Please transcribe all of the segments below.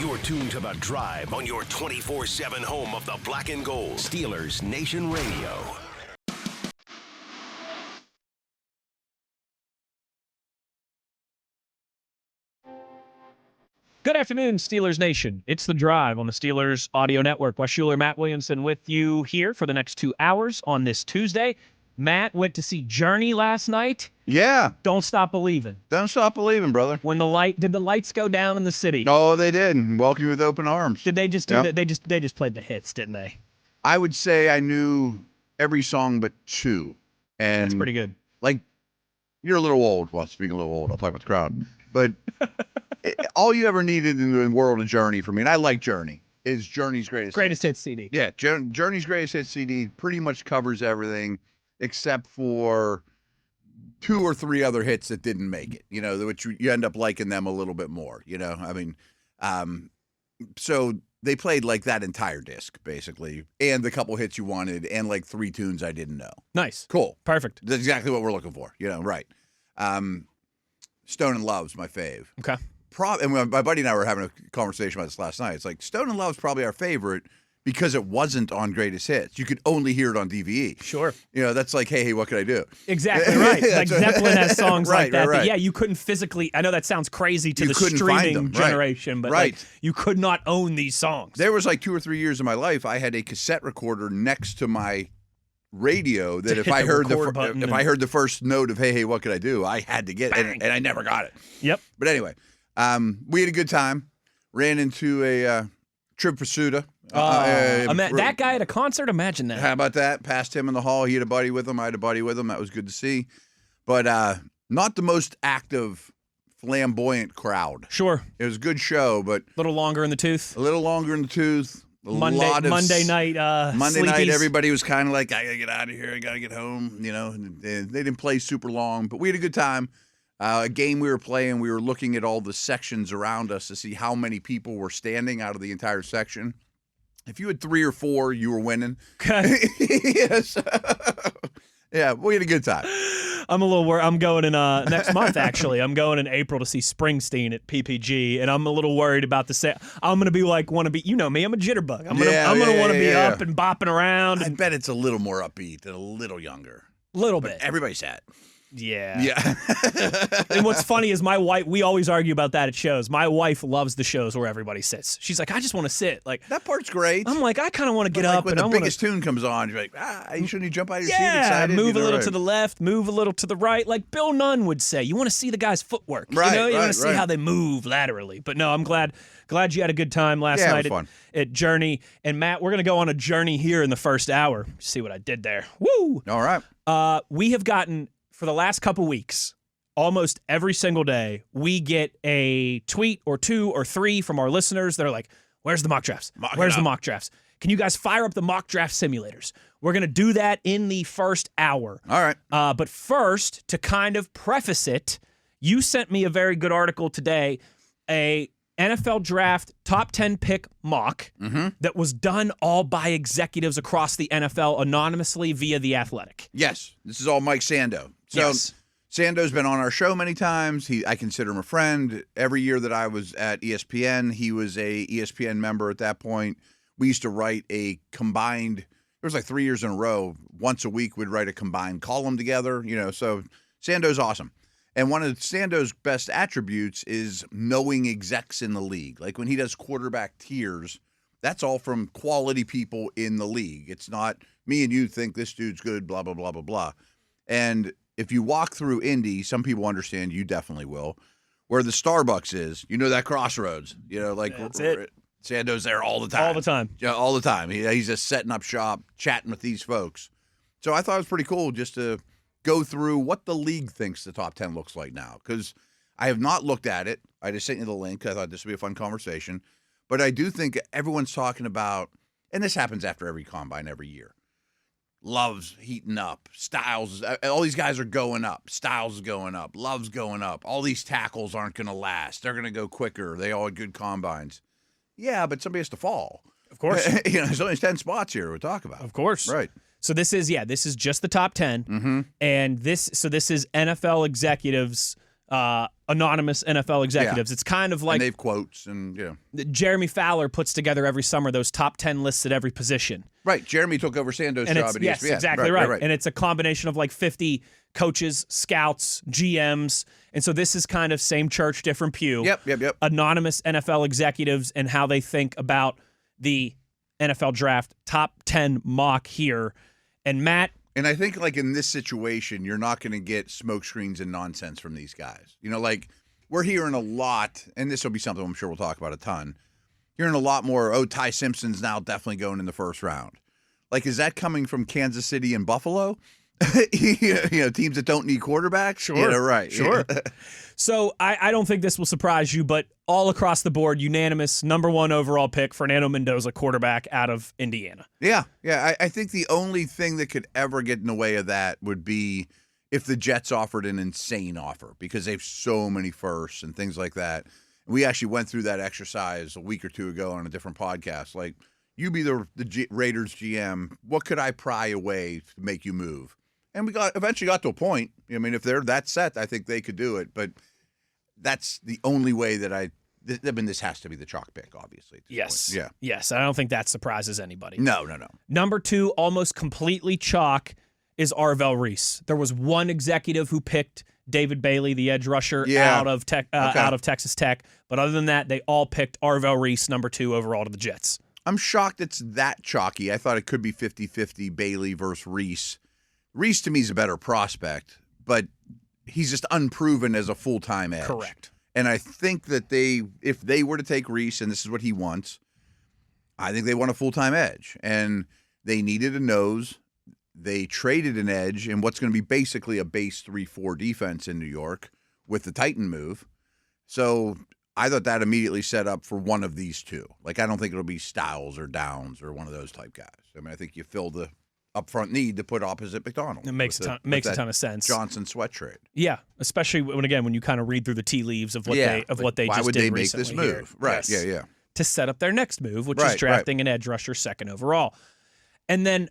You're tuned to The Drive on your 24/7 home of the black and gold. Steelers Nation Radio. Good afternoon, Steelers Nation. It's The Drive on the Steelers Audio Network. Wes Uhler, Matt Williamson with you here for the next 2 hours on this Tuesday. Matt went to see Journey last night. Yeah. Don't Stop Believing. Don't stop believing, brother. Did the lights go down in the city? Oh, they did. Welcome you with open arms. Did they just do Yep. that? They just played the hits, didn't they? I would say I knew every song but two. And That's pretty good. Like, you're a little old. Well, speaking a little old, I'll talk about the crowd. But all you ever needed in the world of Journey for me, and I like Journey, is Journey's Greatest hits CD. Yeah, Journey's Greatest Hits CD pretty much covers everything except for 2 or 3 other hits that didn't make it, you know, which you end up liking them a little bit more, you know? I mean, so they played like that entire disc, basically, and the couple hits you wanted, and like 3 tunes I didn't know. Nice. Cool. Perfect. That's exactly what we're looking for, you know, right. Stone and Love's my fave. Okay. And my buddy and I were having a conversation about this last night. It's like Stone and Love's probably our favorite because it wasn't on Greatest Hits. You could only hear it on DVE. Sure. You know, that's like, hey, what can I do? Exactly right. Like Zeppelin has songs like that. Right. Yeah, you couldn't physically. I know that sounds crazy to You the couldn't find streaming them. Right. generation, but Right. like, you could not own these songs. There was like 2 or 3 years of my life, I had a cassette recorder next to my radio that if I heard the first note of hey, what could I do? I had to get it, and I never got it. Yep. But anyway, we had a good time. Ran into a Trip Pursuta. That guy at a concert, imagine that. How about that? Passed him in the hall. He had a buddy with him. I had a buddy with him. That was good to see. But not the most active, flamboyant crowd. Sure. It was a good show, but A little longer in the tooth. a little longer in the tooth. Monday night. Monday night, sleepies. everybody was kind of like, I got to get out of here. I got to get home. You know, and they didn't play super long, but we had a good time. A game we were playing, we were looking at all the sections around us to see how many people were standing out of the entire section. If you had 3 or 4, you were winning. Okay. Yes. Yeah, we had a good time. I'm a little worried. I'm going in next month, actually. I'm going in April to see Springsteen at PPG, and I'm a little worried about the set. I'm going to be like, you know me, I'm a jitterbug. I'm going to want to be up and bopping around. I bet it's a little more upbeat and a little younger. Little bit. Everybody's sad. Yeah. Yeah. And what's funny is my wife, we always argue about that at shows. My wife loves the shows where everybody sits. She's like, I just want to sit. Like, That part's great. I'm like, I kind of want to get up. When and the I biggest tune comes on, you're like, shouldn't you jump out of your seat Yeah, excited? move a little to the left, move a little to the right. Like Bill Nunn would say, you want to see the guy's footwork. Right, you want to see right. how they move laterally. But no, I'm glad you had a good time last Yeah, night it was fun. at Journey. And Matt, we're going to go on a journey here in the first hour. See what I did there. Woo! All right. We have gotten, for the last couple weeks, almost every single day, we get a tweet or 2 or 3 from our listeners that are like, where's the mock drafts? Where's the mock drafts? Can you guys fire up the mock draft simulators? We're going to do that in the first hour. All right. But first, to kind of preface it, you sent me a very good article today, a NFL draft top 10 pick mock that was done all by executives across the NFL anonymously via The Athletic. Yes. This is all Mike Sando. So Yes. Sando's been on our show many times. I consider him a friend. Every year that I was at ESPN, he was a ESPN member at that point. We used to write a combined, it was like 3 years in a row. Once a week, we'd write a combined column together, you know, so Sando's awesome. And one of Sando's best attributes is knowing execs in the league. Like when he does quarterback tiers, that's all from quality people in the league. It's not me and you think this dude's good, blah, blah, blah, blah, blah. And if you walk through Indy, some people understand, you definitely will, where the Starbucks is, you know, that crossroads, you know, like That's it. Sando's there all the time. All the time. Yeah, all the time. He's just setting up shop, chatting with these folks. So I thought it was pretty cool just to go through what the league thinks the top 10 looks like now, because I have not looked at it. I just sent you the link. I thought this would be a fun conversation. But I do think everyone's talking about, and this happens after every combine every year, Love's heating up. Styles, all these guys are going up. Styles is going up. Love's going up. All these tackles aren't going to last. They're going to go quicker. They all had good combines. Yeah, but somebody has to fall. Of course. You know, there's only 10 spots here we'll talk about. Of course. Right. So this is just the top 10. Mm-hmm. And this is NFL executives anonymous NFL executives. It's kind of like and they've quotes and Jeremy Fowler puts together every summer those top 10 lists at every position. Right. Jeremy took over Sando's job at ESPN. Yes, exactly right. And it's a combination of like 50 coaches, scouts, GMs. And so this is kind of same church, different pew. Yep. Anonymous NFL executives and how they think about the NFL draft. Top 10 mock here. And Matt. And I think like in this situation, you're not going to get smoke screens and nonsense from these guys. Like we're hearing a lot, and this will be something I'm sure we'll talk about a ton. Hearing a lot more, Ty Simpson's now definitely going in the first round. Like, is that coming from Kansas City and Buffalo? Teams that don't need quarterbacks? Sure. Yeah, right. Sure. So I don't think this will surprise you, but all across the board, unanimous number 1 overall pick, Fernando Mendoza, quarterback out of Indiana. Yeah. I think the only thing that could ever get in the way of that would be if the Jets offered an insane offer because they have so many firsts and things like that. We actually went through that exercise a week or two ago on a different podcast. Like, you be the Raiders GM. What could I pry away to make you move? And we eventually got to a point. I mean, if they're that set, I think they could do it. But that's the only way that this has to be the chalk pick, obviously. Yes. Yeah. Yes. I don't think that surprises anybody. No. Number 2, almost completely chalk, is Arvell Reese. There was one executive who picked David Bailey, the edge rusher, out of Texas Tech. But other than that, they all picked Arvell Reese, number 2 overall to the Jets. I'm shocked it's that chalky. I thought it could be 50-50 Bailey versus Reese. Reese, to me, is a better prospect, but he's just unproven as a full-time edge. Correct. And I think that if they were to take Reese, and this is what he wants, I think they want a full-time edge. And they needed a nose. They traded an edge in what's going to be basically a base 3-4 defense in New York with the Titan move. So I thought that immediately set up for one of these two. Like, I don't think it'll be Styles or Downs or one of those type guys. I mean, I think you fill the upfront need to put opposite McDonald. It makes a ton of sense. Johnson sweat trade. Yeah, especially when you kind of read through the tea leaves of what they just did why would they make recently this move? Here. Right. Yes. Yeah. To set up their next move, which is drafting an edge rusher 2nd overall. And then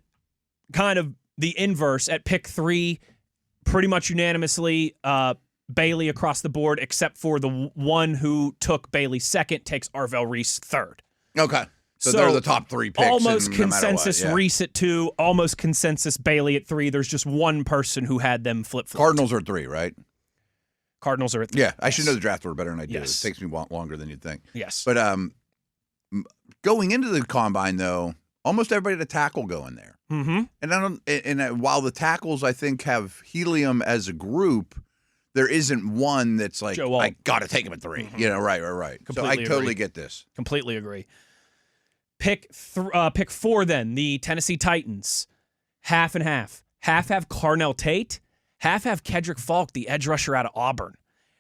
kind of the inverse at pick 3, pretty much unanimously, Bailey across the board, except for the one who took Bailey 2nd, takes Arvell Reese 3rd. Okay. So they're the top 3 picks. Almost consensus Reese at 2, almost consensus Bailey at 3. There's just one person who had them flip-flopped. Cardinals are 3, right? Cardinals are at 3. Yeah, I should know the draft order better than I do. Yes. It takes me longer than you'd think. Yes. But going into the combine, though, almost everybody had a tackle going there. Mm-hmm. And while the tackles, I think, have helium as a group, there isn't one that's like, I got to take him at 3. Mm-hmm. Right. So I totally get this. Completely agree. Pick 4 then, the Tennessee Titans. Half and half. Half have Carnell Tate. Half have Kedrick Falk, the edge rusher out of Auburn.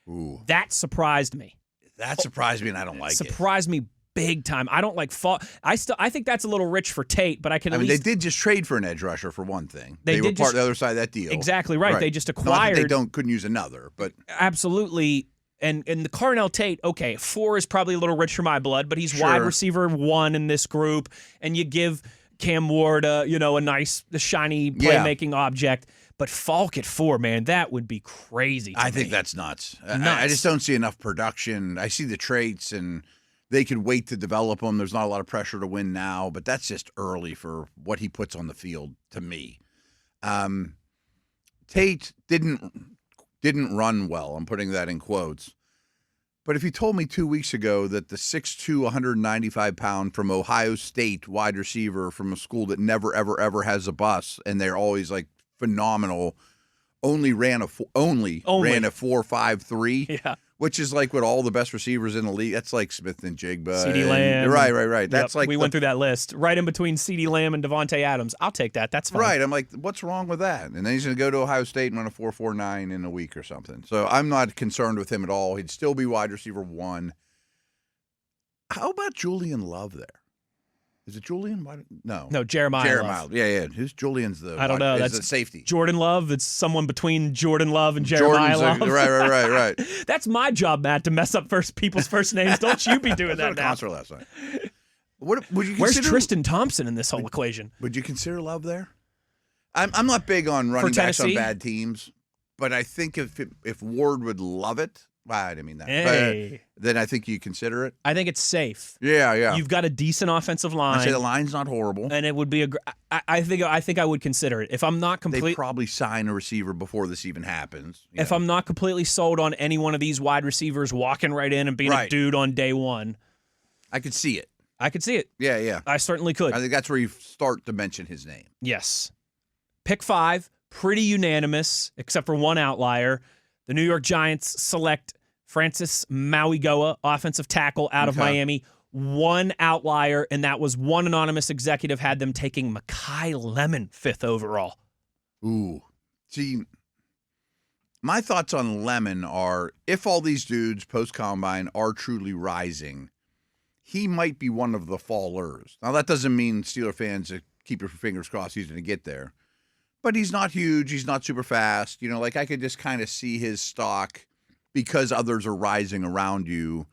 Ooh. That surprised me. That surprised me, and I don't like it. Surprised me big time. I don't like Falk. I think that's a little rich for Tate, but I can at least. They did just trade for an edge rusher for one thing. They were part of the other side of that deal. Exactly right. They just acquired. Not that they couldn't use another, but absolutely. And the Carnell Tate, okay, 4 is probably a little rich for my blood, but he's wide receiver 1 in this group, and you give Cam Ward a nice, shiny playmaking object. But Falk at 4, man, that would be crazy to me. I think that's nuts. I just don't see enough production. I see the traits, and they could wait to develop them. There's not a lot of pressure to win now, but that's just early for what he puts on the field to me. Tate didn't run well. I'm putting that in quotes. But if you told me 2 weeks ago that the 6'2", 195-pound from Ohio State wide receiver from a school that never, ever, ever has a bus, and they're always like phenomenal, only ran a 4.53, which is like what all the best receivers in the league. That's like Smith and Jigba. CeeDee Lamb. Right. That's like we went through that list right in between CeeDee Lamb and Devontae Adams. I'll take that. That's fine. Right. I'm like, what's wrong with that? And then he's going to go to Ohio State and run a 4.49 in a week or something. So I'm not concerned with him at all. He'd still be wide receiver 1. How about Julian Love there? Is it Julian? No, Jeremiah Love. Yeah. Who's Julian's the? I don't know. That's the safety. Jordan Love. It's someone between Jordan Love and Jeremiah Love. Right. That's my job, Matt, to mess up people's first names. Don't you be doing that now. I was at a concert last night. What would you consider? Where's Tristan Thompson in this whole equation? Would you consider Love there? I'm not big on running backs on bad teams, but I think if Ward would love it, well, I didn't mean that. Hey. But then I think you consider it. I think it's safe. Yeah. You've got a decent offensive line. I say the line's not horrible. And it would be I think I would consider it. If I'm not They probably sign a receiver before this even happens. If I'm not completely sold on any one of these wide receivers walking right in and being a dude on day one, I could see it. I could see it. Yeah. I certainly could. I think that's where you start to mention his name. Yes. Pick 5, pretty unanimous, except for one outlier. The New York Giants select Francis Mauigoa, offensive tackle out of Miami. One outlier, and that was one anonymous executive had them taking Mekhi Lemon 5th overall. Ooh. See, my thoughts on Lemon are, if all these dudes post-combine are truly rising, he might be one of the fallers. Now, that doesn't mean Steeler fans keep your fingers crossed he's going to get there. But he's not huge. He's not super fast. I could just kind of see his stock, because others are rising around you,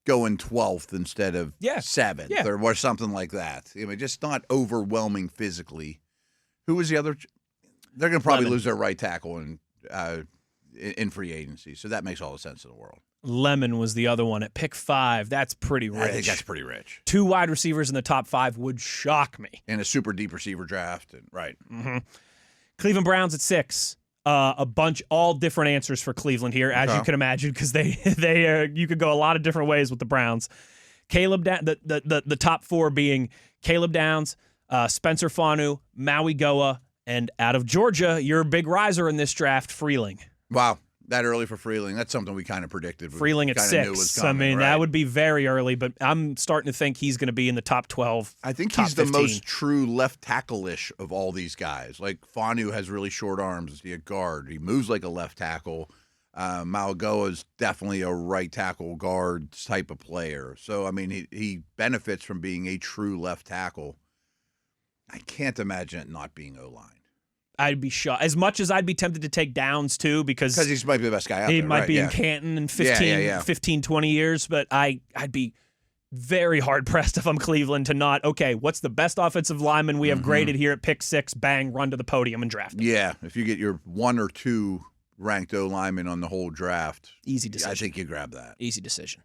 going 12th instead of 7th or something like that. Just not overwhelming physically. Who was the other? They're going to probably lose their right tackle in free agency, so that makes all the sense in the world. Lemon was the other one at pick 5. That's pretty rich. I think that's pretty rich. 2 wide receivers in the top 5 would shock me. In a super deep receiver draft. Mm-hmm. Cleveland Browns at 6. A bunch, all different answers for Cleveland here, as you can imagine, because you could go a lot of different ways with the Browns. The top 4 being Caleb Downs, Spencer Fanu, Mauigoa, and out of Georgia, your big riser in this draft, Freeling. Wow. That early for Freeling. That's something we kind of predicted. Freeling at 6. That would be very early, but I'm starting to think he's going to be in the top 12. I think he's the most true left tackle-ish of all these guys. Like, Fanu has really short arms. Is he a guard? He moves like a left tackle. Mauigoa is definitely a right tackle guard type of player. So, he benefits from being a true left tackle. I can't imagine it not being O-line. I'd be shocked. As much as I'd be tempted to take Downs, too, because he might be the best guy out there. He might be in Canton in 15, 20 years, but I'd be very hard-pressed if I'm Cleveland to not, what's the best offensive lineman we have graded here at pick 6, bang, run to the podium and draft him. Yeah, if you get your 1 or 2 ranked O-linemen on the whole draft, easy decision. I think you grab that. Easy decision.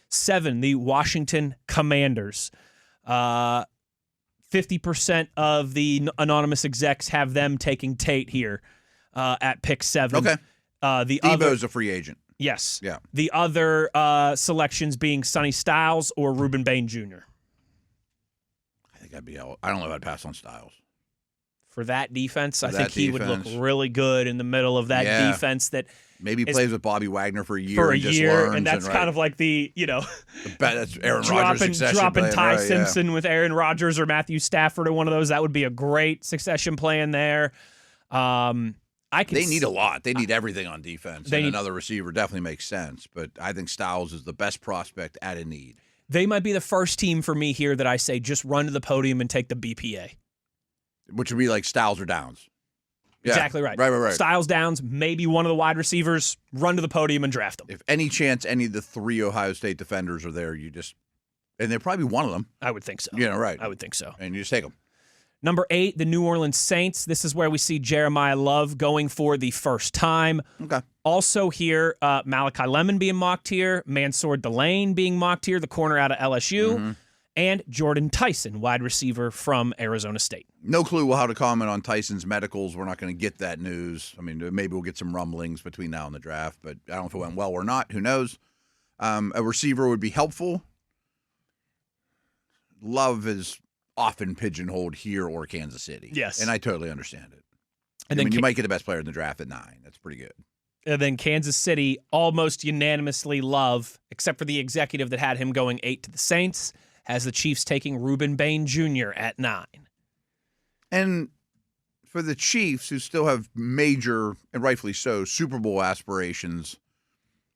7, the Washington Commanders. 50% of the anonymous execs have them taking Tate here at pick 7. Okay. Debo's a free agent. Yes. Yeah. The other selections being Sonny Styles or Reuben Bain Jr. I think I'd be out. I don't know if I'd pass on Styles. For that defense, I think he would look really good in the middle of that defense that maybe plays with Bobby Wagner for a year. And that's kind of like that's Aaron Rodgers dropping Ty Simpson with Aaron Rodgers or Matthew Stafford or one of those. That would be a great succession plan there. They need a lot. They need everything on defense. Another receiver definitely makes sense, but I think Styles is the best prospect at a need. They might be the first team for me here that I say just run to the podium and take the BPA. Which would be like Styles or Downs. Yeah. Exactly right. Right. Styles, Downs, maybe one of the wide receivers, run to the podium and draft them. If any chance any of the 3 Ohio State defenders are there, and they're probably one of them. I would think so. Right. I would think so. And you just take them. Number 8, the New Orleans Saints. This is where we see Jeremiah Love going for the first time. Okay. Also here, Malachi Lemon being mocked here, Mansour Delane being mocked here, the corner out of LSU. And Jordan Tyson, wide receiver from Arizona State. No clue how to comment on Tyson's medicals. We're not going to get that news. Maybe we'll get some rumblings between now and the draft, but I don't know if it went well or not. Who knows? A receiver would be helpful. Love is often pigeonholed here or Kansas City. Yes. And I totally understand it. And then you might get the best player in the draft at 9. That's pretty good. And then Kansas City almost unanimously Love, except for the executive that had him going 8 to the Saints, has the Chiefs taking Reuben Bain Jr. at 9. And for the Chiefs, who still have major, and rightfully so, Super Bowl aspirations,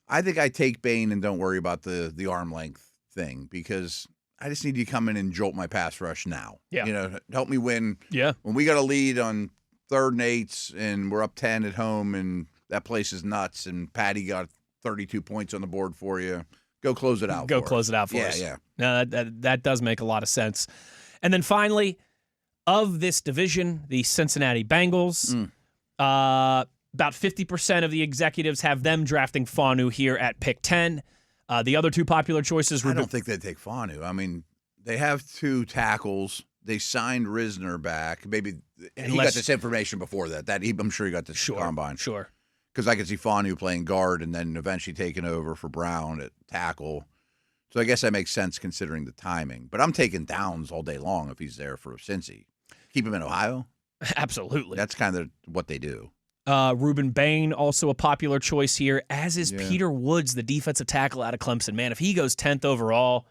I think I take Bain and don't worry about the arm length thing, because I just need you to come in and jolt my pass rush now. Yeah. Help me win. Yeah. When we got a lead on 3rd and 8 and we're up 10 at home and that place is nuts and Patty got 32 points on the board for you, go close it out. Close it out for us. Yeah. No, that does make a lot of sense. And then finally, of this division, the Cincinnati Bengals, About 50% of the executives have them drafting Fanu here at pick 10. The other two popular choices I don't think they'd take Fanu. I mean, they have 2 tackles. They signed Risner back. Maybe he got this information before that. I'm sure he got this combine. Sure. Because I could see Fanu playing guard and then eventually taking over for Brown at tackle. So I guess that makes sense considering the timing. But I'm taking Downs all day long if he's there for Cincy. Keep him in Ohio? Absolutely. That's kind of what they do. Ruben Bain, also a popular choice here, as is Peter Woods, the defensive tackle out of Clemson. Man, if he goes 10th overall,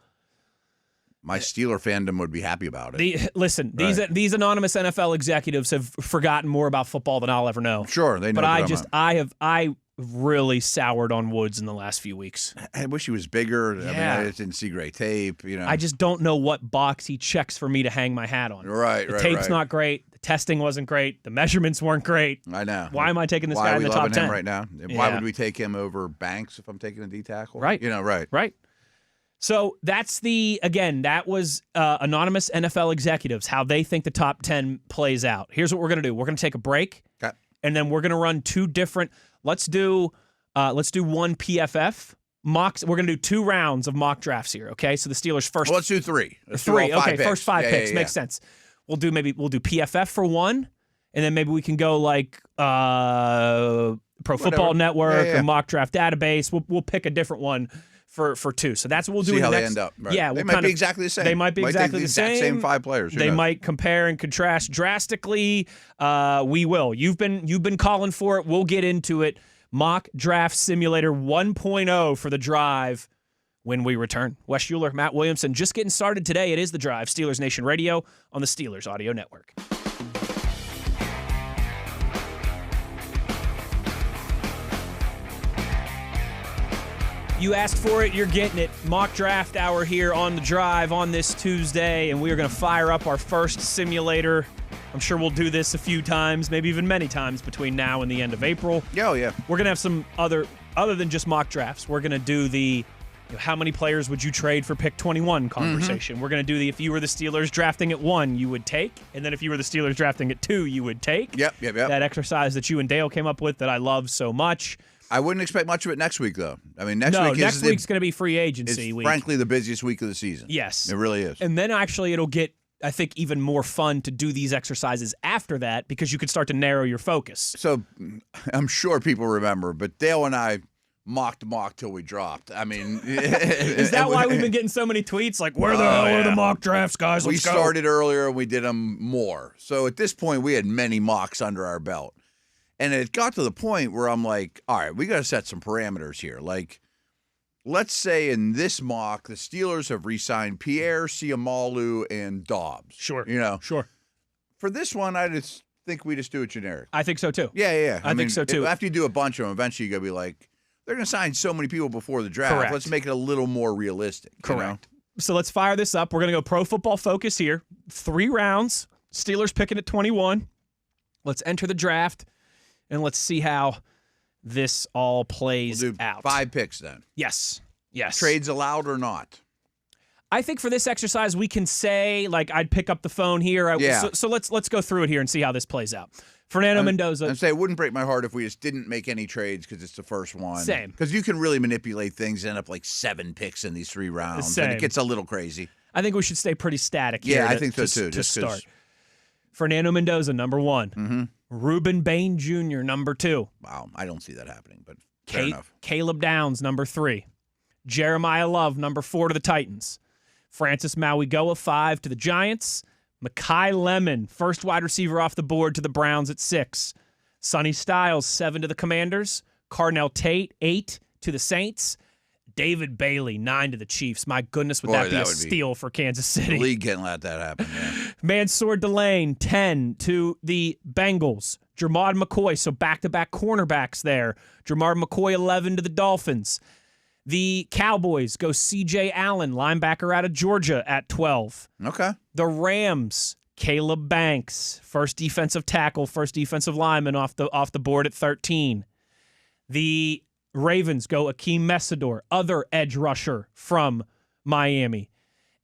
my Steeler fandom would be happy about it. These anonymous NFL executives have forgotten more about football than I'll ever know. Sure, they know. But I really soured on Woods in the last few weeks. I wish he was bigger. Yeah. I mean, I just didn't see great tape. I just don't know what box he checks for me to hang my hat on. The tape's not great. The testing wasn't great. The measurements weren't great. I know. Why am I taking this guy in the top 10? Why are we loving him right now? Why would we take him over Banks if I'm taking a D tackle? Right. Right. So that was anonymous NFL executives, how they think the top 10 plays out. Here's what we're going to do. We're going to take a break, and then we're going to run 2 different. Let's do one PFF mocks. We're going to do 2 rounds of mock drafts here. Okay, so the Steelers first. Well, let's do 3. Okay, first 5 picks makes sense. We'll do PFF for 1, and then maybe we can go like Pro Football Network or Mock Draft Database. We'll pick a different one for 2. So that's what we'll do. See how they end up. Right. Yeah, they might be exactly the same. They might be exactly the same. Same 5 players. They might compare and contrast drastically. We will. You've been calling for it. We'll get into it. Mock Draft Simulator 1.0 for The Drive when we return. Wes Uhler, Matt Williamson, just getting started today. It is The Drive, Steelers Nation Radio on the Steelers Audio Network. You asked for it, you're getting it. Mock Draft Hour here on The Drive on this Tuesday, and we are going to fire up our first simulator. I'm sure we'll do this a few times, maybe even many times between now and the end of April. Oh, yeah. We're going to have some other than just mock drafts. We're going to do the how many players would you trade for pick 21 conversation. We're going to do the if you were the Steelers drafting at 1, you would take, and then if you were the Steelers drafting at 2, you would take. Yep. That exercise that you and Dale came up with that I love so much. I wouldn't expect much of it next week, though. I mean, next week's going to be free agency week. Frankly, the busiest week of the season. Yes. It really is. And then actually it'll get, I think, even more fun to do these exercises after that because you could start to narrow your focus. So I'm sure people remember, but Dale and I mocked till we dropped. I mean, is that why we've been getting so many tweets like, where the hell are the mock drafts, guys? We started earlier and we did them more. So at this point, we had many mocks under our belt. And it got to the point where I'm like, all right, we got to set some parameters here. Like, let's say in this mock, the Steelers have re-signed Pierre, Siamalu, and Dobbs. Sure. Sure. For this one, I just think we just do it generic. I think so, too. Yeah. I think so, too. After you do a bunch of them, eventually you're going to be like, they're going to sign so many people before the draft. Correct. Let's make it a little more realistic. Correct. So let's fire this up. We're going to go Pro Football Focus here. 3 rounds. Steelers picking at 21. Let's enter the draft. And let's see how this all plays out. 5 picks then. Yes. Trades allowed or not? I think for this exercise we can say, like, I'd pick up the phone here. So let's go through it here and see how this plays out. Fernando Mendoza. I'd say it wouldn't break my heart if we just didn't make any trades because it's the first one. Same. Because you can really manipulate things, end up like 7 picks in these 3 rounds. Same. And it gets a little crazy. I think we should stay pretty static here. Yeah, I think so too. To start. Fernando Mendoza, number 1. Mm-hmm. Ruben Bain Jr., number 2. Wow, I don't see that happening, but fair enough. Caleb Downs, number 3. Jeremiah Love, number 4 to the Titans. Francis Mauigoa, 5 to the Giants. Mekhi Lemon, first wide receiver off the board to the Browns at 6. Sonny Styles, 7 to the Commanders. Carnell Tate, 8 to the Saints. David Bailey, 9 to the Chiefs. My goodness, would that be a steal for Kansas City? The league can't let that happen, man. Mansour Delane, 10 to the Bengals. Jermod McCoy, so back-to-back cornerbacks there. Jermod McCoy, 11 to the Dolphins. The Cowboys go C.J. Allen, linebacker out of Georgia, at 12. Okay. The Rams, Caleb Banks, first defensive tackle, first defensive lineman off the board at 13. The Ravens go Akeem Messidor, other edge rusher from Miami.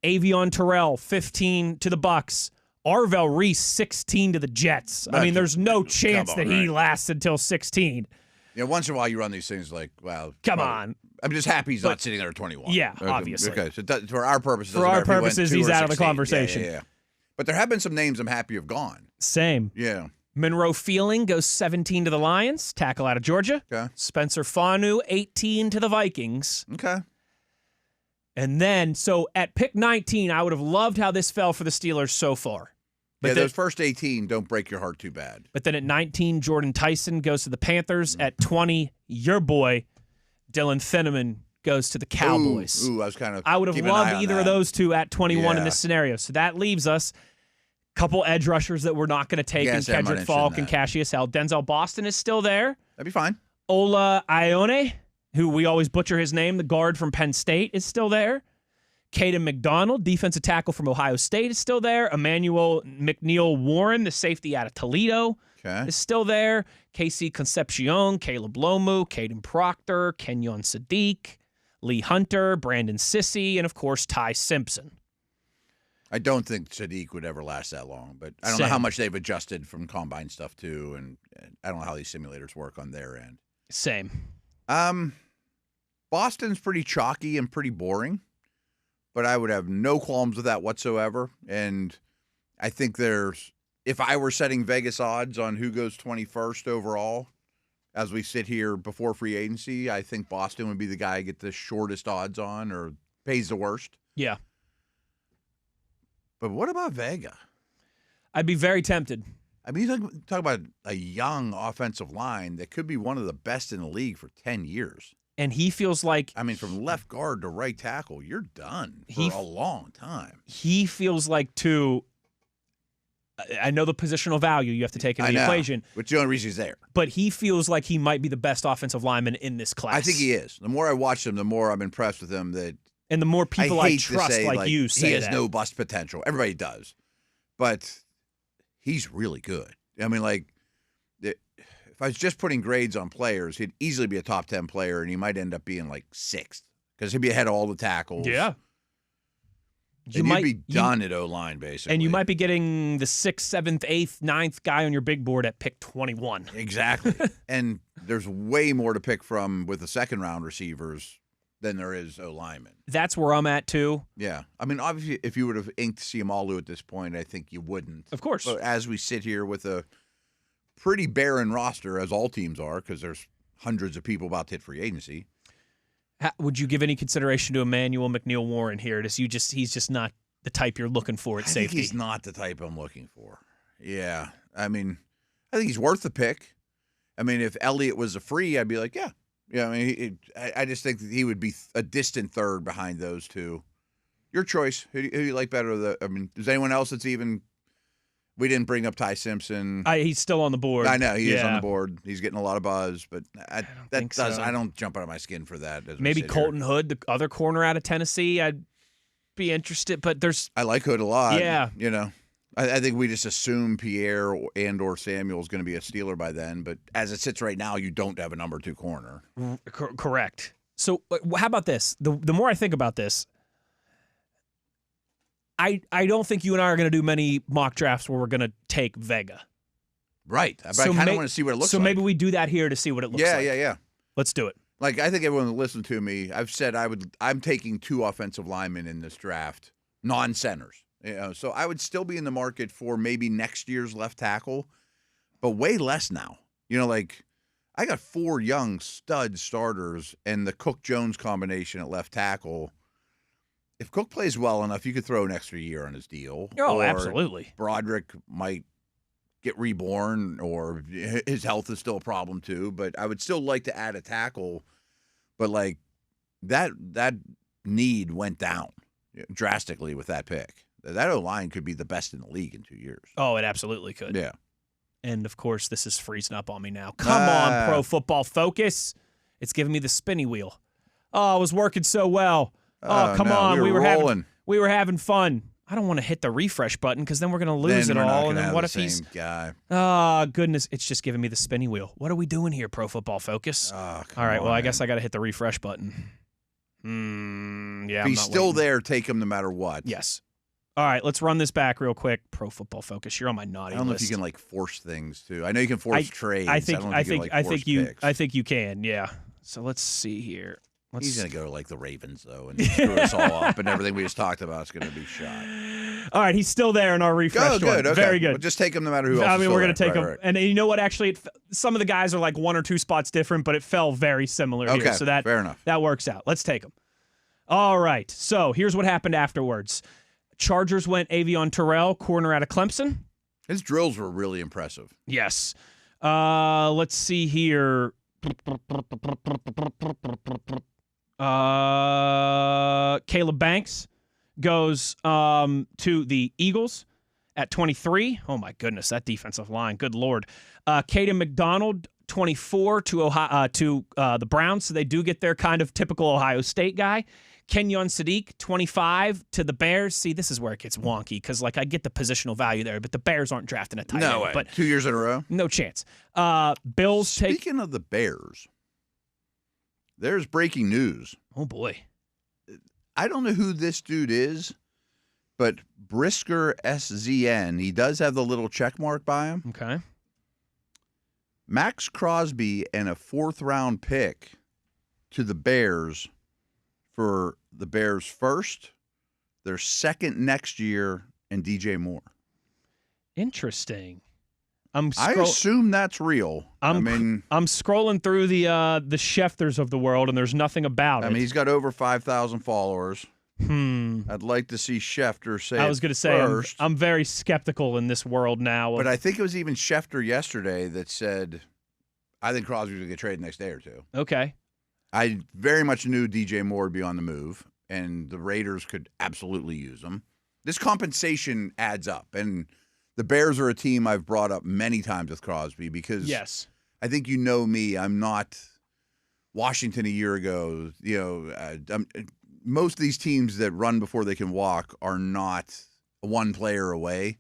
Avion Terrell, 15 to the Bucks. Arvell Reese 16 to the Jets. I mean, there's no chance that he lasts until 16. Once in a while you run these things like, wow. Come on. I'm just happy he's not sitting there at 21. Yeah, obviously. Okay, so for our purposes, he's out of the conversation. Yeah. But there have been some names I'm happy have gone. Same. Yeah. Monroe Feeling goes 17 to the Lions, tackle out of Georgia. Okay. Spencer Fanu, 18 to the Vikings. Okay. And then, so at pick 19, I would have loved how this fell for the Steelers so far. But those first 18 don't break your heart too bad. But then at 19, Jordan Tyson goes to the Panthers. At 20, your boy, Dylan Finneman, goes to the Cowboys. Ooh, I would have loved either of those two at 21 in this scenario. So that leaves us a couple edge rushers that we're not going to take in Kendrick Falk and Cassius L. Denzel Boston is still there. That'd be fine. Ola Ione, who we always butcher his name, the guard from Penn State, is still there. Caden McDonald, defensive tackle from Ohio State, is still there. Emmanuel McNeil Warren, the safety out of Toledo, is still there. Casey Concepcion, Caleb Lomu, Caden Proctor, Kenyon Sadiq, Lee Hunter, Brandon Sissy, and, of course, Ty Simpson. I don't think Sadiq would ever last that long, but I don't know how much they've adjusted from combine stuff, too, and I don't know how these simulators work on their end. Same. Boston's pretty chalky and pretty boring. But I would have no qualms with that whatsoever. And I think if I were setting Vegas odds on who goes 21st overall, as we sit here before free agency, I think Boston would be the guy I get the shortest odds on or pays the worst. Yeah. But what about Vega? I'd be very tempted. I mean, talk about a young offensive line that could be one of the best in the league for 10 years. And he feels like... I mean, from left guard to right tackle, you're done for a long time. He feels like, too... I know the positional value you have to take into the equation. Which the only reason he's there. But he feels like he might be the best offensive lineman in this class. I think he is. The more I watch him, the more I'm impressed with him. And the more people I trust like you say he has no bust potential. Everybody does. But he's really good. I mean, if I was just putting grades on players, he'd easily be a top 10 player, and he might end up being like 6th because he'd be ahead of all the tackles. Yeah. You'd be done at O-line, basically. And you might be getting the 6th, 7th, 8th, 9th guy on your big board at pick 21. Exactly. And there's way more to pick from with the second-round receivers than there is O-linemen. That's where I'm at, too. Yeah. I mean, obviously, if you would have inked Siamalu at this point, I think you wouldn't. Of course. But as we sit here with a pretty barren roster, as all teams are, because there's hundreds of people about to hit free agency. Would you give any consideration to Emmanuel McNeil Warren here? He's just not the type you're looking for at safety? I think he's not the type I'm looking for. Yeah. I mean, I think he's worth the pick. I mean, if Elliott was a free, I'd be like, yeah. Yeah, I mean, I just think that he would be a distant third behind those two. Your choice. Who do you like better? I mean, is anyone else that's even... We didn't bring up Ty Simpson. He's still on the board. I know he is on the board. He's getting a lot of buzz, but I don't jump out of my skin for that. Maybe Colton Hood, the other corner out of Tennessee. I'd be interested, but I like Hood a lot. Yeah, I think we just assume Pierre or Samuel is going to be a Steeler by then. But as it sits right now, you don't have a number 2 corner. Correct. So how about this? The more I think about this. I don't think you and I are going to do many mock drafts where we're going to take Vega. Right. But I kind of want to see what it looks like. So maybe we do that here to see what it looks like. Yeah. Let's do it. Like, I think everyone will listen to me. I've said I'm taking 2 offensive linemen in this draft, non-centers. So I would still be in the market for maybe next year's left tackle, but way less now. I got 4 young stud starters and the Cook-Jones combination at left tackle. If Cook plays well enough, you could throw an extra year on his deal. Oh, absolutely. Broderick might get reborn, or his health is still a problem too. But I would still like to add a tackle. But that need went down drastically with that pick. That O-line could be the best in the league in 2 years. Oh, it absolutely could. Yeah. And of course, this is freezing up on me now. Come on, Pro Football Focus. It's giving me the spinny wheel. Oh, it was working so well. Oh, come on. We were having fun. I don't want to hit the refresh button because then we're going to lose it all. And then what if he's guy? Oh, goodness. It's just giving me the spinny wheel. What are we doing here, Pro Football Focus? All right. Well, I guess I got to hit the refresh button. Yeah. If he's still there, take him no matter what. Yes. All right, let's run this back real quick. Pro Football Focus, you're on my naughty list. I don't know if you can force things too. I know you can force trades. I think you picks. can. Yeah. So let's see here. He's going to go to the Ravens, though, and screw us all up, and everything we just talked about is going to be shot. All right, he's still there in our refreshed one. Okay. Very good. We'll just take him no matter who else I mean, we're going to take him. Right. And you know what? Actually, some of the guys are 1 or 2 spots different, but it fell very similar here. So fair enough. That works out. Let's take him. All right, so here's what happened afterwards. Chargers went Avion Terrell, corner out of Clemson. His drills were really impressive. Yes. Let's see here. Caleb Banks goes to the Eagles at 23. Oh, my goodness, that defensive line. Good Lord. Caden McDonald, 24 to the Browns, so they do get their kind of typical Ohio State guy. Kenyon Sadiq, 25 to the Bears. See, this is where it gets wonky because, I get the positional value there, but the Bears aren't drafting a tight end. No way. But 2 years in a row? No chance. Bills Speaking of the Bears, there's breaking news. Oh, boy. I don't know who this dude is, but Brisker SZN, he does have the little check mark by him. Okay. Max Crosby and a 4th-round pick to the Bears for the Bears' first, their second next year, and DJ Moore. Interesting. I assume that's real. I'm scrolling through the Schefters of the world, and there's nothing about it. I mean, he's got over 5,000 followers. I'd like to see Schefter say. I was going to say first. I'm very skeptical in this world now. But I think it was even Schefter yesterday that said, "I think Crosby's going to get traded next day or two." Okay. I very much knew DJ Moore would be on the move, and the Raiders could absolutely use him. This compensation adds up, and the Bears are a team I've brought up many times with Crosby because yes, I think you know me. I'm not Washington a year ago. Most of these teams that run before they can walk are not one player away.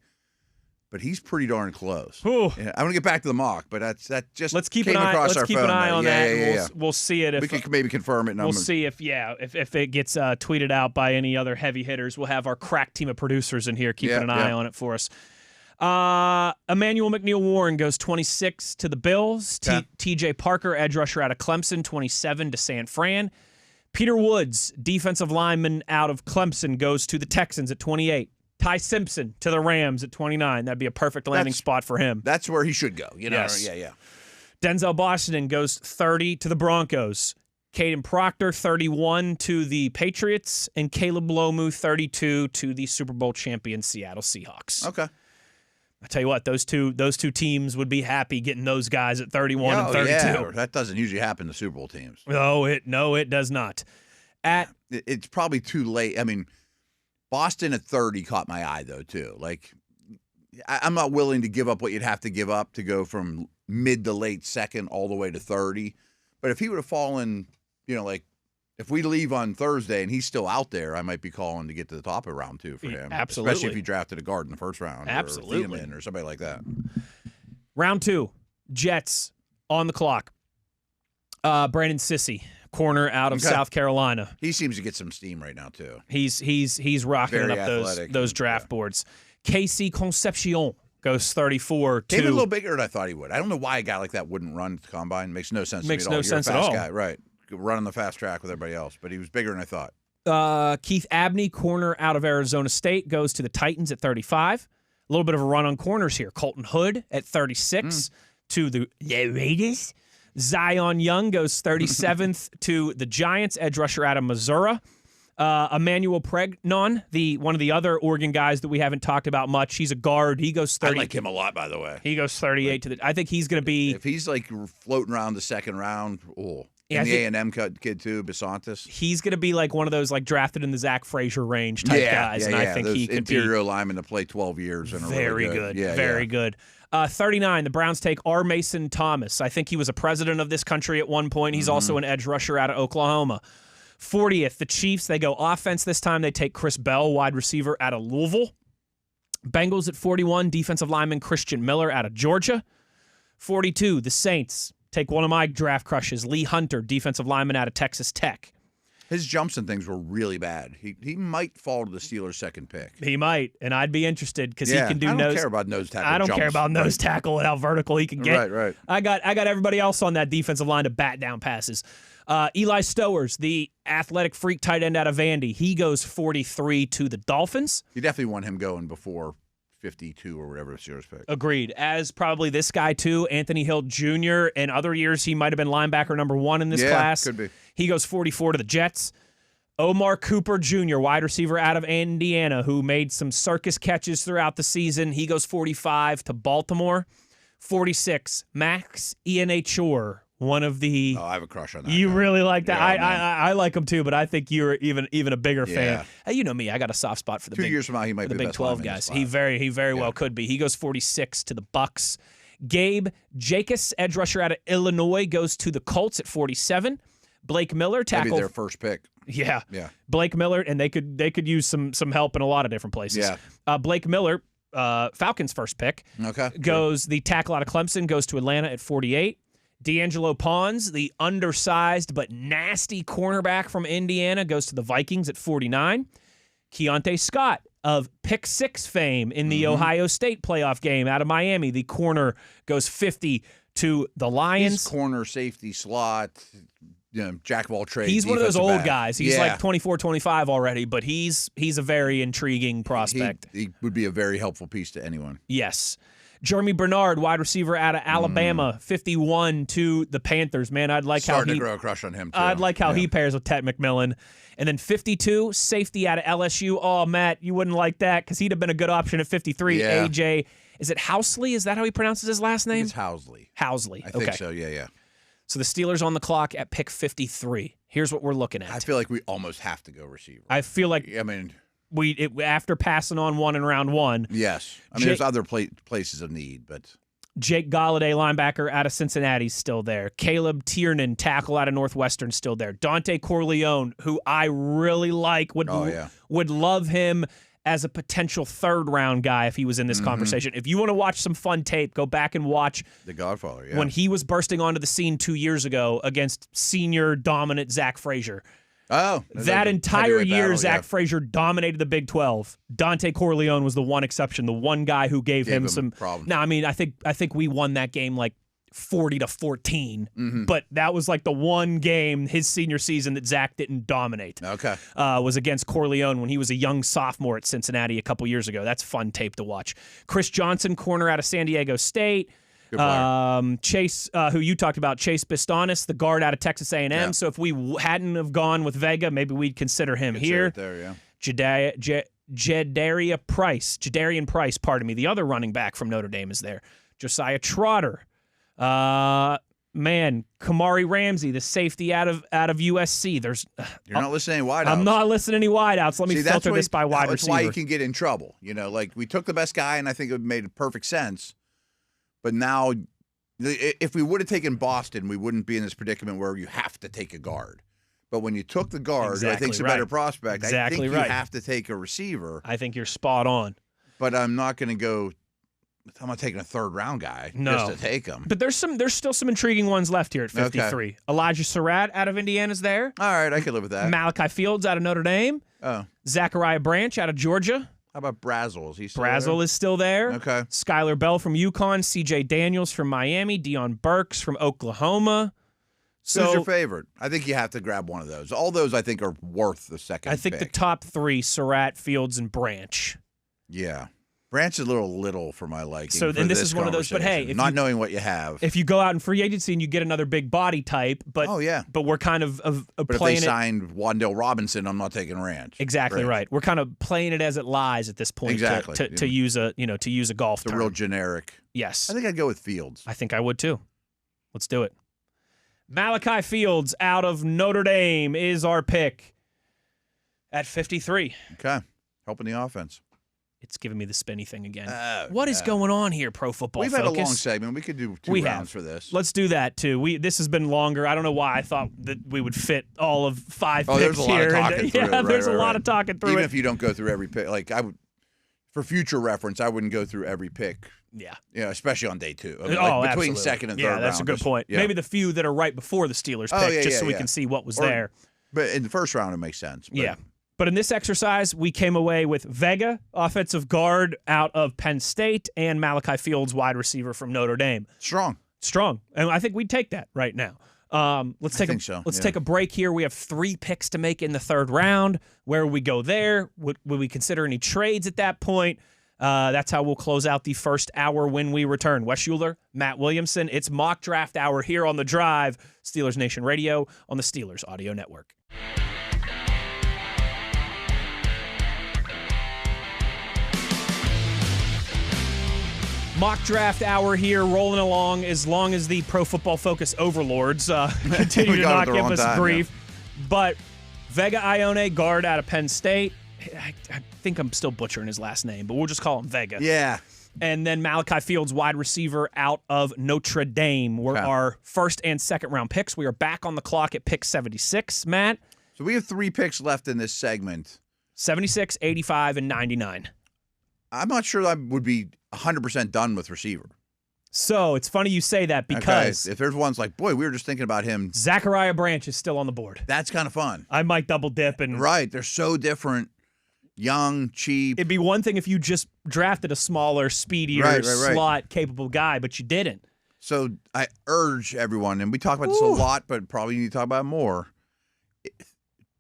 But he's pretty darn close. Yeah, I'm gonna get back to the mock, but that just let's keep came an eye. across Let's our keep phone. an eye on that. Yeah. We'll see it. If we can maybe confirm it. We'll see if it gets tweeted out by any other heavy hitters. We'll have our crack team of producers in here keeping an eye on it for us. Emmanuel McNeil-Warren goes 26 to the Bills. T.J. Parker, edge rusher out of Clemson, 27 to San Fran. Peter Woods, defensive lineman out of Clemson, goes to the Texans at 28. Ty Simpson to the Rams at 29. That'd be a perfect landing spot for him. That's where he should go. Yes. Yeah. Denzel Washington goes 30 to the Broncos. Caden Proctor, 31 to the Patriots. And Caleb Lomu, 32 to the Super Bowl champion Seattle Seahawks. Okay. I tell you what, those two teams would be happy getting those guys at 31 and 32. Yeah. That doesn't usually happen to Super Bowl teams. No, it does not. It's probably too late. I mean, Boston at 30 caught my eye, though, too. I'm not willing to give up what you'd have to give up to go from mid to late second all the way to 30. But if he would have fallen, if we leave on Thursday and he's still out there, I might be calling to get to the top of round 2 for him. Absolutely. Especially if he drafted a guard in the first round. Absolutely. Or Thiedemann or somebody like that. Round 2, Jets on the clock. Brandon Sissy, corner out of South Carolina. He seems to get some steam right now too. He's rocking Very up those draft boards. Casey Concepcion goes 34 to. Came in a little bigger than I thought he would. I don't know why a guy like that wouldn't run at the combine. Makes no sense. Makes to me at all. no sense You're a at fast all. Guy. Right, running the fast track with everybody else, but he was bigger than I thought. Keith Abney, corner out of Arizona State, goes to the Titans at 35. A little bit of a run on corners here. Colton Hood at 36 to the Raiders. Zion Young goes 37th to the Giants, edge rusher out of Missouri. Emmanuel Pregnon, one of the other Oregon guys that we haven't talked about much. He's a guard. He goes 30. I like him a lot, by the way. He goes 38 to the. I think he's going to be. If he's floating around the second round, and the A&M kid too, Besantis. He's going to be one of those drafted in the Zach Frazier range type guys, and I think those he could interior linemen to play 12 years and are very really good. Yeah, very good. 39, the Browns take R. Mason Thomas. I think he was a president of this country at one point. He's also an edge rusher out of Oklahoma. 40th, the Chiefs, they go offense this time. They take Chris Bell, wide receiver out of Louisville. Bengals at 41, defensive lineman Christian Miller out of Georgia. 42, the Saints take one of my draft crushes, Lee Hunter, defensive lineman out of Texas Tech. His jumps and things were really bad. He might fall to the Steelers' second pick. He might, and I'd be interested because he can do I don't nose. care about nose tackle. I don't jumps. care about nose tackle and how vertical he can get. Right. I got everybody else on that defensive line to bat down passes. Eli Stowers, the athletic freak tight end out of Vandy, he goes 43 to the Dolphins. You definitely want him going before 52 or whatever the Steelers pick. Agreed. As probably this guy too, Anthony Hill Jr. In other years, he might have been linebacker number 1 in this class. Could be. He goes 44 to the Jets. Omar Cooper Jr., wide receiver out of Indiana, who made some circus catches throughout the season. He goes 45 to Baltimore. 46, Max Ianachor, one of the... Oh, I have a crush on that. You guy. really like that? Yeah, I like him too, but I think you're even a bigger fan. Yeah. Hey, you know me, I got a soft spot for the 2 years from now, he might be the Big best 12 lineman in guys. this He class. very well could be. He goes 46 to the Bucks. Gabe Jacobs, edge rusher out of Illinois, goes to the Colts at 47. Blake Miller, tackle. Maybe their first pick. Yeah. Yeah. Blake Miller, and they could use some help in a lot of different places. Yeah. Blake Miller, Falcons' first pick, Okay. goes the tackle out of Clemson, goes to Atlanta at 48. D'Angelo Pons, the undersized but nasty cornerback from Indiana, goes to the Vikings at 49. Keontae Scott of Pick Six fame in the Ohio State playoff game out of Miami, the corner, goes 50 to the Lions. He's corner, safety, slot, jack of all trades. He's one of those defensive old back. guys. He's like 24, 25 already, but he's a very intriguing prospect. He would be a very helpful piece to anyone. Yes. Jeremy Bernard, wide receiver out of Alabama, 51 to the Panthers. Man, I'd like Starting how he to grow a crush on him, too. I'd like how he pairs with Ted McMillan. And then 52, safety out of LSU. Oh, Matt, you wouldn't like that because he'd have been a good option at 53. Yeah. AJ, is it Housley? Is that how he pronounces his last name? It's Housley. Housley. I think so, yeah. So the Steelers on the clock at pick 53. Here's what we're looking at. I feel like we almost have to go receiver. I feel like I mean, after passing on one in round 1. yes. I mean, there's other places of need, but... Jake Galladay, linebacker out of Cincinnati, still there. Caleb Tiernan, tackle out of Northwestern, still there. Dante Corleone, who I really like, would love him as a potential third-round guy if he was in this conversation. If you want to watch some fun tape, go back and watch The Godfather, yeah. when he was bursting onto the scene 2 years ago against senior dominant Zach Frazier. Oh. That entire year, battle, Zach Frazier dominated the Big 12. Dante Corleone was the one exception, the one guy who gave him some problems. Now, I mean, I think we won that game like 40-14, but that was like the one game his senior season that Zach didn't dominate. Okay. Was against Corleone when he was a young sophomore at Cincinnati a couple years ago. That's fun tape to watch. Chris Johnson, corner out of San Diego State. Chase, who you talked about, Chase Bistonis, the guard out of Texas A&M. Yeah. So if we hadn't have gone with Vega, maybe we'd consider him here. There, yeah. Jadarian Price, the other running back from Notre Dame is there. Josiah Trotter. Kamari Ramsey, the safety out of USC. You're not listening to any wideouts. I'm not listening to any wideouts. Let me filter this by wide receiver. That's why you can get in trouble. Like we took the best guy, and I think it made perfect sense. But now, if we would have taken Boston, we wouldn't be in this predicament where you have to take a guard. But when you took the guard, who I think is a better prospect, I think you have to take a receiver. I think you're spot on. But I'm not going to go. I'm not taking a third-round guy just to take him. But there's still some intriguing ones left here at 53. Okay. Elijah Surratt out of Indiana's there. All right, I could live with that. Malachi Fields out of Notre Dame. Oh. Zachariah Branch out of Georgia. How about Brazel? Is he still Brazel there? is still there. Okay. Skylar Bell from UConn. C.J. Daniels from Miami. Deion Burks from Oklahoma. So, who's your favorite? I think you have to grab one of those. All those, I think, are worth the second I think pick. the top 3, Surratt, Fields, and Branch. Yeah. Branch is a little for my liking. So then this is one of those. But hey, not knowing what you have. If you go out in free agency and you get another big body type, but but we're kind of but playing if they signed Wan'Dale Robinson, I'm not taking Ranch. Exactly right. We're kind of playing it as it lies at this point. Exactly. To use a golf term. Real generic. Yes. I think I'd go with Fields. I think I would too. Let's do it. Malachi Fields out of Notre Dame is our pick at 53. Okay. Helping the offense. It's giving me the spinny thing again. What is going on here, Pro Football We've Focus? had a long segment. We could do two rounds for this. Let's do that, too. This has been longer. I don't know why I thought that we would fit all of 5 picks there's a lot here. Of talking through. There's a lot of talking through. Even if you don't go through every pick. Like I would, for future reference, I wouldn't go through every pick. Yeah. Especially on day 2. I mean, between absolutely. Second and third round. Yeah, that's a good point. Yeah. Maybe the few that are right before the Steelers pick, just so we can see what was there. But in the first round, it makes sense. But. Yeah. But in this exercise, we came away with Vega, offensive guard out of Penn State, and Malachi Fields, wide receiver from Notre Dame. Strong. And I think we'd take that right now. Let's take a break here. We have 3 picks to make in the third round. Where we go there? Would we consider any trades at that point? That's how we'll close out the first hour when we return. Wes Uhler, Matt Williamson. It's mock draft hour here on The Drive, Steelers Nation Radio on the Steelers Audio Network. Mock draft hour here, rolling along as long as the Pro Football Focus overlords continue to not give us grief. Yeah. But Vega Ione, guard out of Penn State. I think I'm still butchering his last name, but we'll just call him Vega. Yeah. And then Malachi Fields, wide receiver out of Notre Dame, were our first and second round picks. We are back on the clock at pick 76, Matt. So we have 3 picks left in this segment. 76, 85, and 99. I'm not sure I would be 100% done with receiver. So it's funny you say that because if there's ones like, boy, we were just thinking about him. Zachariah Branch is still on the board. That's kind of fun. I might double dip. Right. They're so different. Young, cheap. It'd be one thing if you just drafted a smaller, speedier, slot-capable guy, but you didn't. So I urge everyone, and we talk about this a lot, but probably need to talk about it more.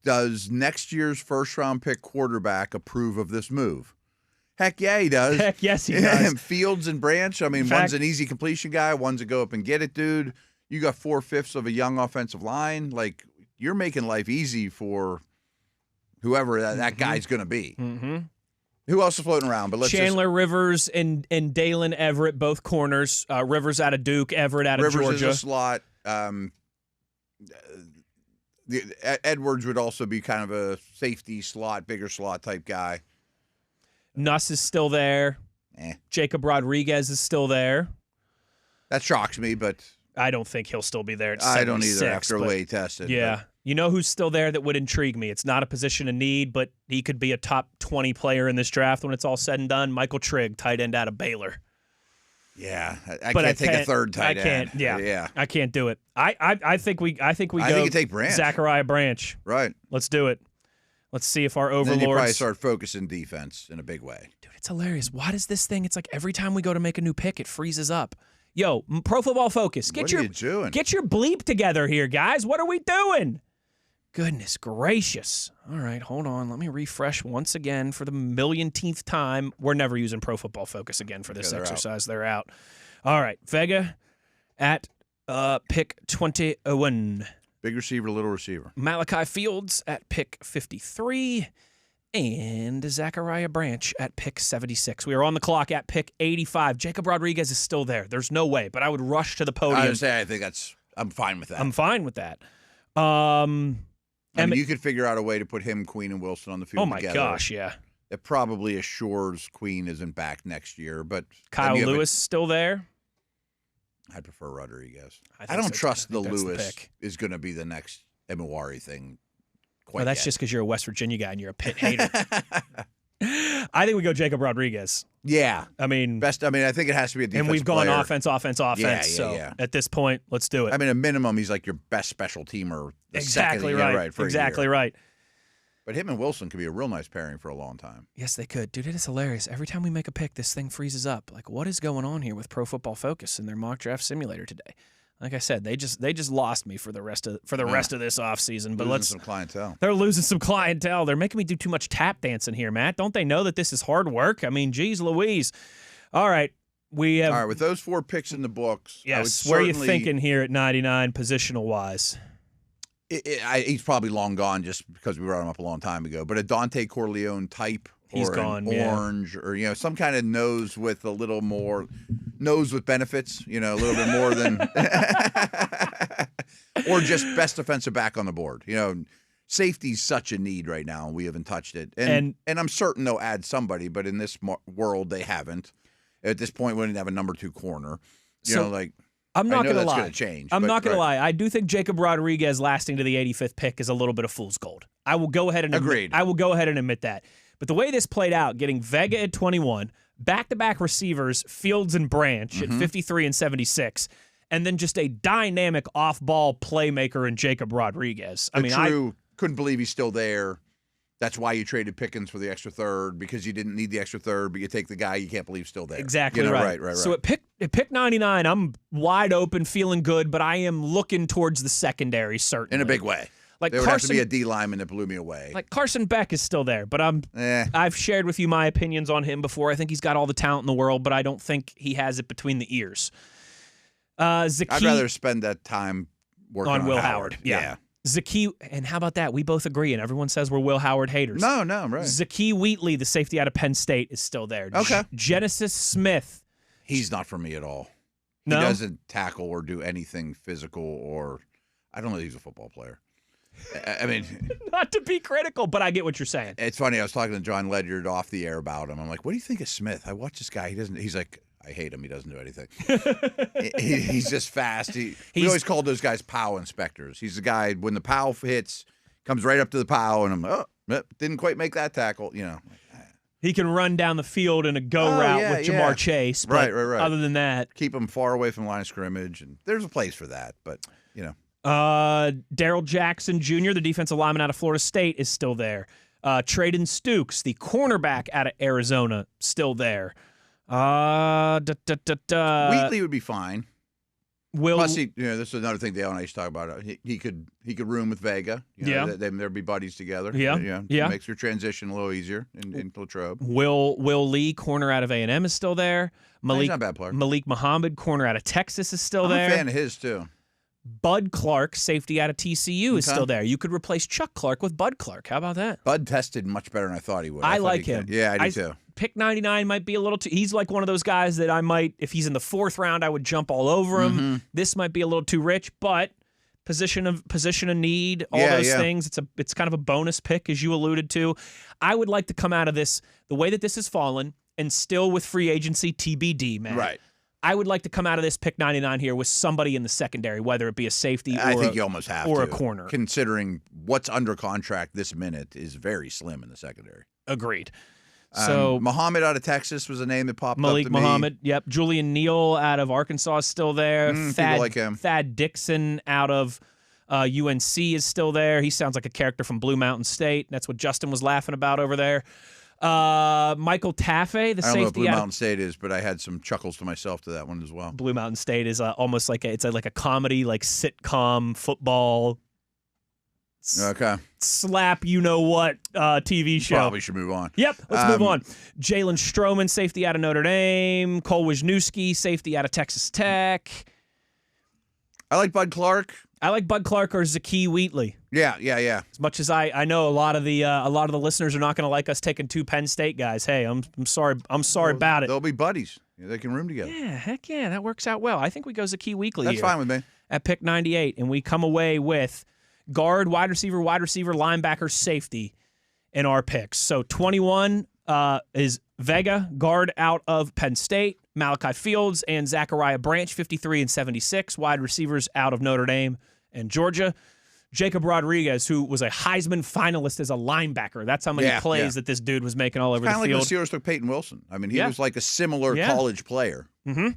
Does next year's first-round pick quarterback approve of this move? Heck yeah, he does. Heck yes, he does. Fields and Branch, I mean, one's an easy completion guy, one's a go up and get it dude. You got 4/5 of a young offensive line. Like, you're making life easy for whoever that guy's going to be. Mm-hmm. Who else is floating around? But Chandler Rivers and Dalen Everett, both corners. Rivers out of Duke, Everett out of Georgia. Rivers is a slot. Edwards would also be kind of a safety slot, bigger slot type guy. Nuss is still there. Jacob Rodriguez is still there. That shocks me, but I don't think he'll still be there at 76. I don't either after the way he tested. Yeah. But. You know who's still there that would intrigue me? It's not a position of need, but he could be a top 20 player in this draft when it's all said and done. Michael Trigg, tight end out of Baylor. Yeah, I can't take a third tight end. Yeah, I can't do it. I think we go. You take Branch. Zachariah Branch. Right. Let's do it. Let's see if our overlords. Then you probably start focusing defense in a big way. Dude, it's hilarious. Why does this thing? It's like every time we go to make a new pick, it freezes up. Yo, Pro Football Focus. What are you doing? Get your bleep together here, guys. What are we doing? Goodness gracious. All right, hold on. Let me refresh once again for the millionth time. We're never using Pro Football Focus again for this exercise. They're out. All right, Vega at pick 21. Big receiver, little receiver. Malachi Fields at pick 53. And Zachariah Branch at pick 76. We are on the clock at pick 85. Jacob Rodriguez is still there. There's no way, but I would rush to the podium. I think I'm fine with that. I'm fine with that. I mean, you could figure out a way to put him, Queen, and Wilson on the field together. Oh, my gosh, yeah. It probably assures Queen isn't back next year. But Kyle Lewis still there? I'd prefer Rodriguez. I don't trust the Lewis is going to be the next Emuwari thing quite that's yet. Just because you're a West Virginia guy and you're a Pitt hater. I think we go Jacob Rodriguez. Yeah. I mean, I think it has to be a defensive And we've gone player. offense. So at this point, let's do it. I mean, a minimum, he's like your best special teamer. Exactly right. Exactly right. But him and Wilson could be a real nice pairing for a long time. Yes, they could. Dude, it is hilarious. Every time we make a pick, this thing freezes up. Like, what is going on here with Pro Football Focus in their mock draft simulator today? Like I said, they just lost me for the rest of this offseason. But losing some clientele. They're losing some clientele. They're making me do too much tap dancing here, Matt. Don't they know that this is hard work? I mean, geez Louise. All right. All right, with those 4 picks in the books. Yes. Where are you thinking here at 99 positional wise? He's probably long gone just because we brought him up a long time ago. But a Dante Corleone type, he's or gone, an orange, or some kind of nose with a little more nose with benefits. A little bit more than, or just best defensive back on the board. Safety's such a need right now, and we haven't touched it. And I'm certain they'll add somebody, but in this world they haven't. At this point, we didn't have a number 2 corner. I'm not going to lie. Gonna change, I'm not going to lie. I do think Jacob Rodriguez lasting to the 85th pick is a little bit of fool's gold. I will go ahead and admit that. But the way this played out, getting Vega at 21, back-to-back receivers, Fields and Branch at 53 and 76, and then just a dynamic off-ball playmaker in Jacob Rodriguez. True couldn't believe he's still there. That's why you traded Pickens for the extra third, because you didn't need the extra third, but you take the guy you can't believe still there. Exactly right. So at pick 99, I'm wide open, feeling good, but I am looking towards the secondary, certainly. In a big way. Like there would Carson, have to be a D lineman that blew me away. Like Carson Beck is still there, but I've shared with you my opinions on him before. I think he's got all the talent in the world, but I don't think he has it between the ears. I'd rather spend that time working on Will Howard. Yeah. Zaki, and how about that? We both agree, and everyone says we're Will Howard haters. No, right. Zaki Wheatley, the safety out of Penn State, is still there. Okay. Genesis Smith. He's not for me at all. No? He doesn't tackle or do anything physical, or I don't know that he's a football player. I mean, not to be critical, but I get what you're saying. It's funny. I was talking to John Ledyard off the air about him. I'm like, what do you think of Smith? I watch this guy. He's like, I hate him. He doesn't do anything. He's just fast. We always called those guys POW inspectors. He's the guy, when the POW hits, comes right up to the POW, and I'm, didn't quite make that tackle. He can run down the field in a go route with Jamar Chase. But right. Other than that, keep him far away from the line of scrimmage. And there's a place for that, but Darrell Jackson Jr., the defensive lineman out of Florida State, is still there. Traden Stukes, the cornerback out of Arizona, still there. Wheatley would be fine. Plus, this is another thing Dale and I used to talk about. He could room with Vega. They'd be buddies together. Makes your transition a little easier in Latrobe. Will Lee, corner out of A&M, is still there. He's not a bad player. Malik Muhammad, corner out of Texas, is still there. I'm a fan of his too. Bud Clark, safety out of TCU, is still there. You could replace Chuck Clark with Bud Clark. How about that? Bud tested much better than I thought he would. I like him. Yeah, I do too. Pick 99 might be a little too. He's like one of those guys that I might, if he's in the 4th round, I would jump all over him. Mm-hmm. This might be a little too rich, but position of need, all those things. It's kind of a bonus pick, as you alluded to. I would like to come out of this the way that this has fallen, and still with free agency TBD, man. Right. I would like to come out of this pick 99 here with somebody in the secondary, whether it be a safety I think you almost have or to, a corner. Considering what's under contract this minute is very slim in the secondary. Agreed. So Muhammad out of Texas was a name that popped up to me. Malik Muhammad, yep. Julian Neal out of Arkansas is still there. People like him. Thad Dixon out of UNC is still there. He sounds like a character from Blue Mountain State. That's what Justin was laughing about over there. Michael Taffey, the safety. I don't know what Blue Mountain State is, but I had some chuckles to myself to that one as well. Blue Mountain State is almost like it's like a comedy, like sitcom football. Okay. Slap, TV show. Probably should move on. Yep, let's move on. Jalen Stroman, safety out of Notre Dame. Cole Wisniewski, safety out of Texas Tech. I like Bud Clark. I like Bud Clark or Zaki Wheatley. Yeah. As much as I know a lot of the listeners are not going to like us taking 2 Penn State guys. Hey, I'm sorry. I'm sorry about it. They'll be buddies. They can room together. Yeah, heck yeah, that works out well. I think we go Zaki Wheatley. That's fine with me. At pick 98, and we come away with guard, wide receiver, linebacker, safety in our picks. So 21 is Vega, guard out of Penn State, Malachi Fields, and Zachariah Branch, 53 and 76, wide receivers out of Notre Dame and Georgia. Jacob Rodriguez, who was a Heisman finalist as a linebacker. That's how many plays that this dude was making all over the field. Kind of like the Steelers took Peyton Wilson. I mean, he was like a similar college player. Mm-hmm.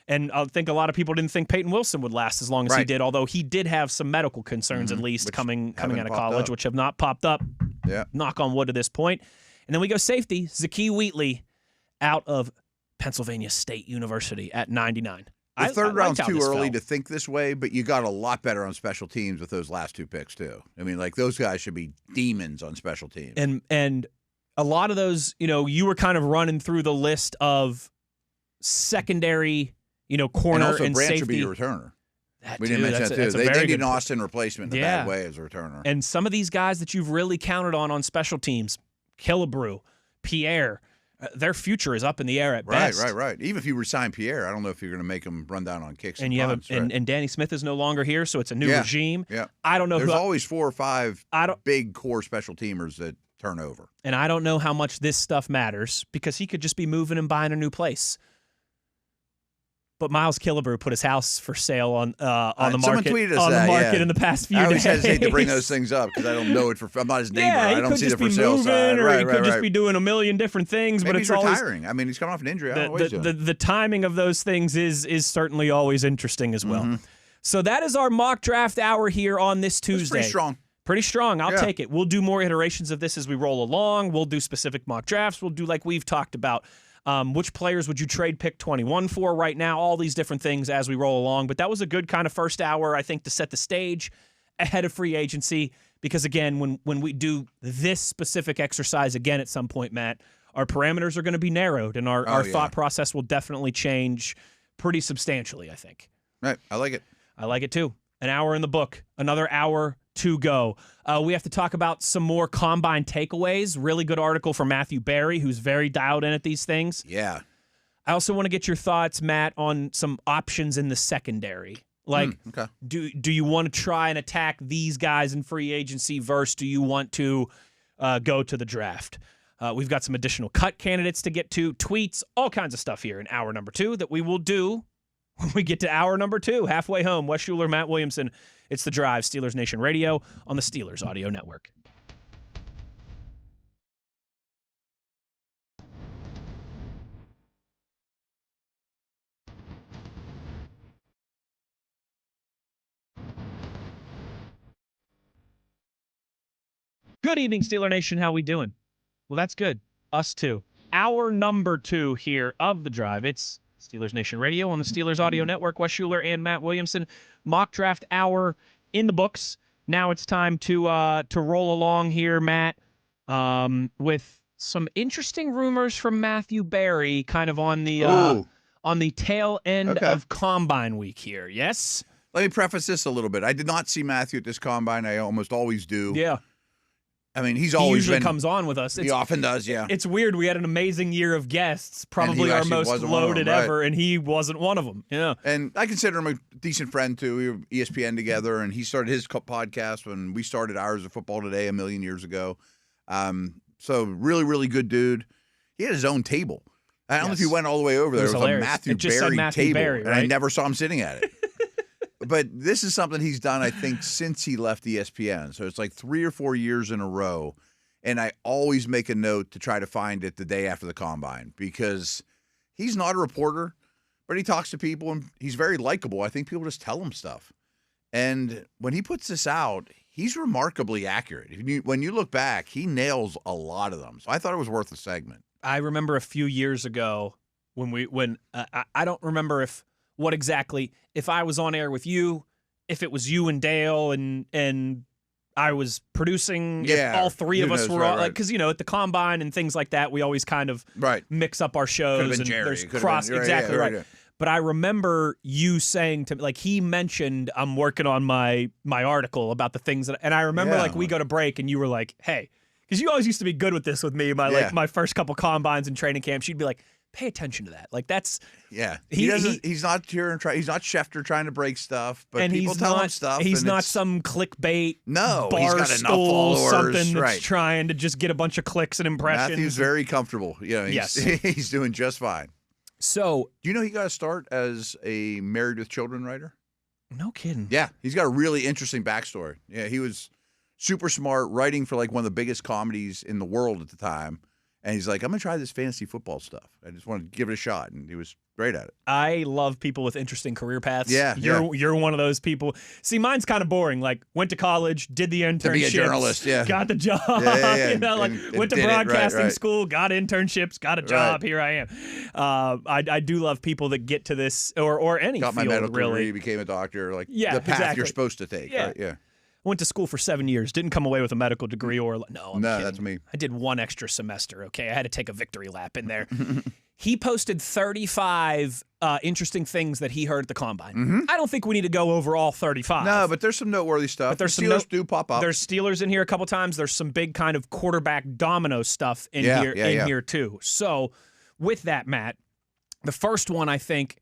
And I think a lot of people didn't think Peyton Wilson would last as long as he did, although he did have some medical concerns at least coming out of college, which have not popped up. Yeah. Knock on wood to this point. And then we go safety, Zaki Wheatley out of Pennsylvania State University at 99. The third round's too early to think this way, but you got a lot better on special teams with those last 2 picks too. I mean, like those guys should be demons on special teams. And a lot of those, you were kind of running through the list of secondary, corner and also and Branch safety. Should be a returner. We didn't mention that too. They need an Austin replacement in a bad way as a returner. And some of these guys that you've really counted on special teams, Killebrew, Pierre, their future is up in the air at best. Right. Even if you resign Pierre, I don't know if you're going to make him run down on kicks. And you have and Danny Smith is no longer here, so it's a new regime. Yeah. I don't know. There's always 4 or 5 big core special teamers that turn over. And I don't know how much this stuff matters because he could just be moving and buying a new place. But Miles Killebrew put his house for sale on the market. Someone tweeted us that, in the past few days. I always hesitate to bring those things up because I don't know it. I'm not his neighbor. I don't see the for sale side. Or he could just be doing a million different things. Maybe but it's he's retiring. I mean, he's coming off an injury. I don't know what he's doing. The timing of those things is certainly always interesting as well. Mm-hmm. So that is our mock draft hour here on this Tuesday. It's pretty strong. Pretty strong. I'll take it. We'll do more iterations of this as we roll along. We'll do specific mock drafts. We'll do like we've talked about. Which players would you trade pick 21 for right now? All these different things as we roll along. But that was a good kind of first hour, I think, to set the stage ahead of free agency. Because, again, when we do this specific exercise again at some point, Matt, our parameters are going to be narrowed, and our thought process will definitely change pretty substantially, I think. Right. I like it. I like it, too. An hour in the book. Another hour to go. We have to talk about some more combine takeaways. Really good article from Matthew Berry, who's very dialed in at these things. Yeah. I also want to get your thoughts, Matt, on some options in the secondary. Like, do you want to try and attack these guys in free agency versus do you want to go to the draft? We've got some additional cut candidates to get to, tweets, all kinds of stuff here in hour number 2 that we will do when we get to hour number 2, halfway home. Wes Uhler, Matt Williamson. It's The Drive, Steelers Nation Radio on the Steelers Audio Network. Good evening, Steeler Nation. How we doing? Well, that's good. Us too. Hour number 2 here of The Drive. It's Steelers Nation Radio on the Steelers Audio Network. Wes Uhler and Matt Williamson. Mock draft hour in the books. Now it's time to roll along here, Matt, with some interesting rumors from Matthew Berry, kind of on the tail end of Combine Week here. Yes. Let me preface this a little bit. I did not see Matthew at this Combine. I almost always do. Yeah. I mean, he usually comes on with us. He often does, yeah. It's weird. We had an amazing year of guests, probably our most loaded ever, and he wasn't one of them. Yeah. And I consider him a decent friend, too. We were ESPN together, and he started his podcast when we started ours of Football Today a million years ago. So really, really good dude. He had his own table. I don't know if he went all the way over there. It was a Matthew Berry table, Berry, right? And I never saw him sitting at it. But this is something he's done, I think, since he left ESPN. So it's like 3 or 4 years in a row. And I always make a note to try to find it the day after the Combine because he's not a reporter, but he talks to people, and he's very likable. I think people just tell him stuff. And when he puts this out, he's remarkably accurate. When you look back, he nails a lot of them. So I thought it was worth a segment. I remember a few years ago when I don't remember if I was on air with you, if it was you and Dale and I was producing, if all three of us were on, because at the Combine and things like that, we always kind of mix up our shows. Could have been and Jerry. There's cross, exactly right. Yeah. But I remember you saying to me, like, he mentioned, I'm working on my article about the things that, and I remember we go to break and you were like, hey, because you always used to be good with this with me, my first couple Combines and training camps, you'd be like, pay attention to that. Like, that's he's not here and he's not Schefter trying to break stuff, but people tell him stuff. He's not some clickbait. No, bar he's got enough followers. Something that's trying to just get a bunch of clicks and impressions. Matthew's very comfortable. He's doing just fine. So, do you know he got a start as a Married with Children writer? No kidding. Yeah, he's got a really interesting backstory. Yeah, he was super smart, writing for like one of the biggest comedies in the world at the time. And he's like, I'm going to try this fantasy football stuff. I just want to give it a shot. And he was great at it. I love people with interesting career paths. Yeah. You're one of those people. See, mine's kind of boring. Like, went to college, did the internship. To be a journalist, got the job. Went to broadcasting school, got internships, got a job. Here I am. I do love people that get to this, or any got field, my medical really. degree, became a doctor. Like, the path you're supposed to take. Yeah. Right? Yeah. Went to school for 7 years, didn't come away with a medical degree I'm kidding. That's me. I did one extra semester, okay? I had to take a victory lap in there. He posted 35 interesting things that he heard at the Combine. Mm-hmm. I don't think we need to go over all 35. No, but there's some noteworthy stuff. But there's Steelers do pop up. There's Steelers in here a couple times. There's some big kind of quarterback domino stuff in here too. So with that, Matt, the first one I think,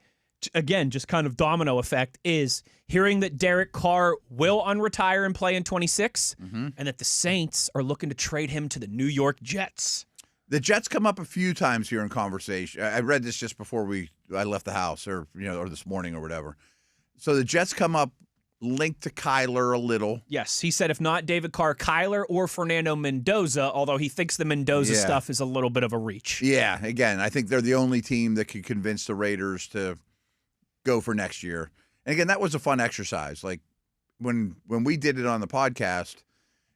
again, just kind of domino effect, is hearing that Derek Carr will unretire and play in 26, and that the Saints are looking to trade him to the New York Jets. The Jets come up a few times here in conversation. I read this just before I left the house, or this morning or whatever. So the Jets come up linked to Kyler a little. Yes, he said if not David Carr, Kyler or Fernando Mendoza, although he thinks the Mendoza stuff is a little bit of a reach. Yeah, again, I think they're the only team that could convince the Raiders to go for next year. And again, that was a fun exercise. Like when we did it on the podcast,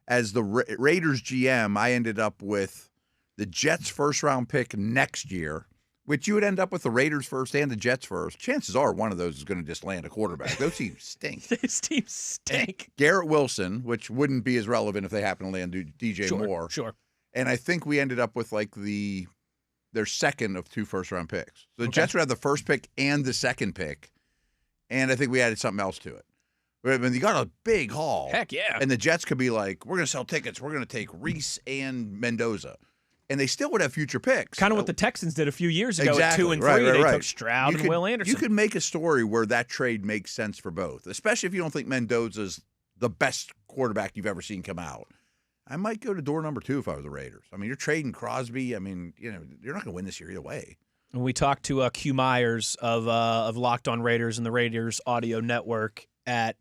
as the Raiders GM, I ended up with the Jets' first-round pick next year, which you would end up with the Raiders first and the Jets first. Chances are one of those is going to just land a quarterback. Those teams stink. These teams stink. And Garrett Wilson, which wouldn't be as relevant if they happen to land DJ Moore. Sure. And I think we ended up with like their second of 2 first-round picks. So the Jets would have the first pick and the second pick, and I think we added something else to it. I mean, you got a big haul. Heck yeah. And the Jets could be like, we're going to sell tickets. We're going to take Reese and Mendoza. And they still would have future picks. Kind of what the Texans did a few years ago exactly. at 2 and 3. Right. They took Stroud and Will Anderson. You could make a story where that trade makes sense for both, especially if you don't think Mendoza's the best quarterback you've ever seen come out. I might go to door number 2 if I was the Raiders. I mean, you're trading Crosby. I mean, you're not going to win this year either way. When we talked to Q Myers of Locked On Raiders and the Raiders Audio Network at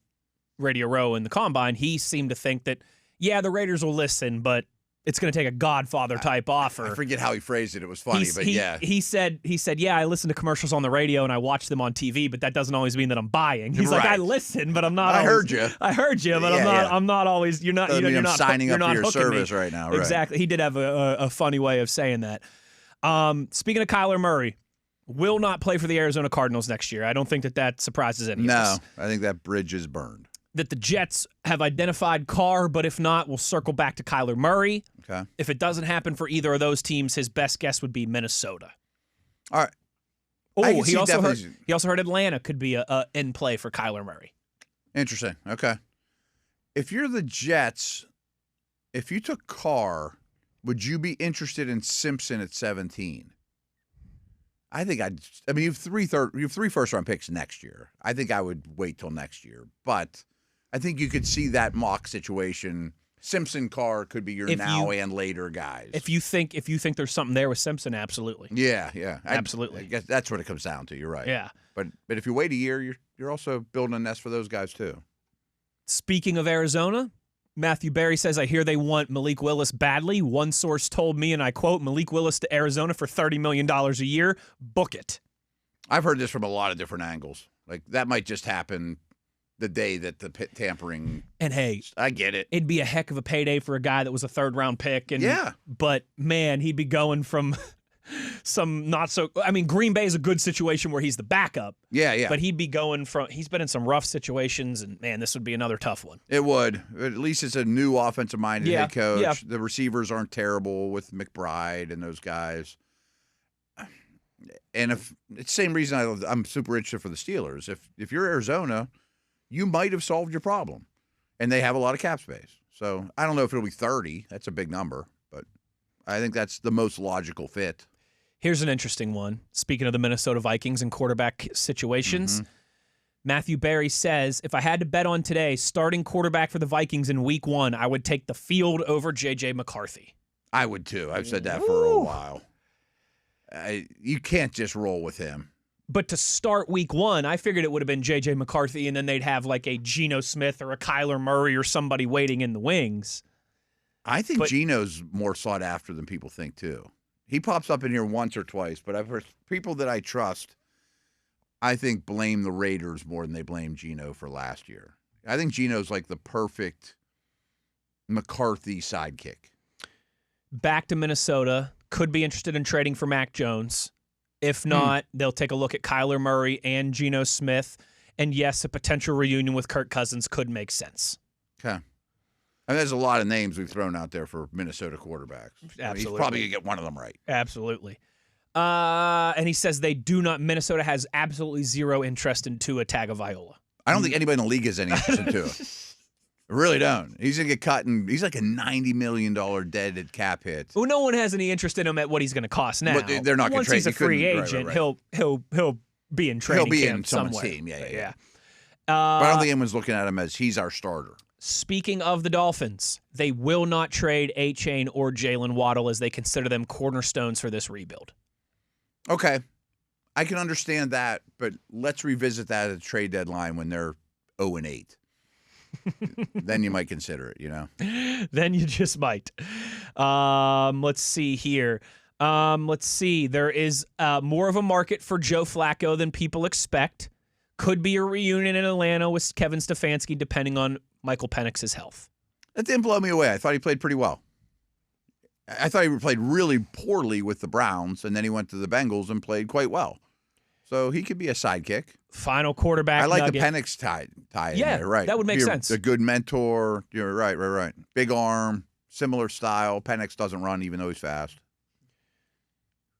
Radio Row in the Combine, he seemed to think that, the Raiders will listen, but it's going to take a Godfather-type offer. I forget how he phrased it. It was funny, but yeah. He said, I listen to commercials on the radio and I watch them on TV, but that doesn't always mean that I'm buying. He's like, I listen, but I'm not. I heard you, but I'm not always. You're not. You're not signing up for your service right now. Right. Exactly. He did have a funny way of saying that. Speaking of Kyler Murray, will not play for the Arizona Cardinals next year. I don't think that surprises any of us. No, I think that bridge is burned. That the Jets have identified Carr, but if not, we'll circle back to Kyler Murray. Okay. If it doesn't happen for either of those teams, his best guess would be Minnesota. All right. Oh, he also heard Atlanta could be a in play for Kyler Murray. Interesting. Okay. If you're the Jets, if you took Carr, would you be interested in Simpson at 17? I think you have 3 first-round picks next year. I think I would wait till next year, but I think you could see that mock situation. Simpson, Carr could be your and later guys. If you think there's something there with Simpson, absolutely. Yeah. Absolutely. I guess that's what it comes down to. You're right. Yeah. But if you wait a year, you're also building a nest for those guys too. Speaking of Arizona, Matthew Berry says, I hear they want Malik Willis badly. One source told me, and I quote, Malik Willis to Arizona for $30 million a year. Book it. I've heard this from a lot of different angles. Like, that might just happen the day that the tampering. And hey, I get it. It'd be a heck of a payday for a guy that was a 3rd-round pick. And, yeah. But, man, he'd be going from some not so. I mean, Green Bay is a good situation where he's the backup. Yeah. But he'd be going from. He's been in some rough situations, and man, this would be another tough one. It would. At least it's a new offensive-minded head coach. Yeah. The receivers aren't terrible with McBride and those guys. And if it's the same reason I'm super interested for the Steelers. If you're Arizona, you might have solved your problem, and they have a lot of cap space. So I don't know if it'll be 30. That's a big number, but I think that's the most logical fit. Here's an interesting one. Speaking of the Minnesota Vikings and quarterback situations, Matthew Berry says, if I had to bet on today, starting quarterback for the Vikings in week 1, I would take the field over J.J. McCarthy. I would too. I've said that for a while. You can't just roll with him. But to start week 1, I figured it would have been J.J. McCarthy, and then they'd have like a Geno Smith or a Kyler Murray or somebody waiting in the wings. I think Geno's more sought after than people think too. He pops up in here once or twice, but I've heard people that I trust, I think, blame the Raiders more than they blame Geno for last year. I think Geno's like the perfect McCarthy sidekick. Back to Minnesota, could be interested in trading for Mac Jones. If not, they'll take a look at Kyler Murray and Geno Smith. And yes, a potential reunion with Kirk Cousins could make sense. Okay. And there's a lot of names we've thrown out there for Minnesota quarterbacks. Absolutely. I mean, he's probably going to get one of them right. Absolutely. And he says Minnesota has absolutely zero interest in Tua Tagovailoa. I don't think anybody in the league has any interest in Tua. I really don't. He's going to get cut, and he's like a $90 million dead cap hit. Well, no one has any interest in him at what he's going to cost now. But they're not going to trade. Once he's a free agent, right. he'll be in training camp. He'll be in someone's somewhere. team, yeah. But I don't think anyone's looking at him as he's our starter. Speaking of the Dolphins, they will not trade A-Chain or Jalen Waddle as they consider them cornerstones for this rebuild. Okay. I can understand that, but let's revisit that at the trade deadline when they're 0-8. Then you might consider it, you know? Then you just might. Let's see here. There is more of a market for Joe Flacco than people expect. Could be a reunion in Atlanta with Kevin Stefanski, depending on Michael Penix's health. That didn't blow me away. I thought he played pretty well. I thought he played really poorly with the Browns, and then he went to the Bengals and played quite well. So he could be a sidekick. Final quarterback I like nugget. the Penix tie in there, right? That would make sense. A good mentor. You're right. Big arm, similar style. Penix doesn't run even though he's fast.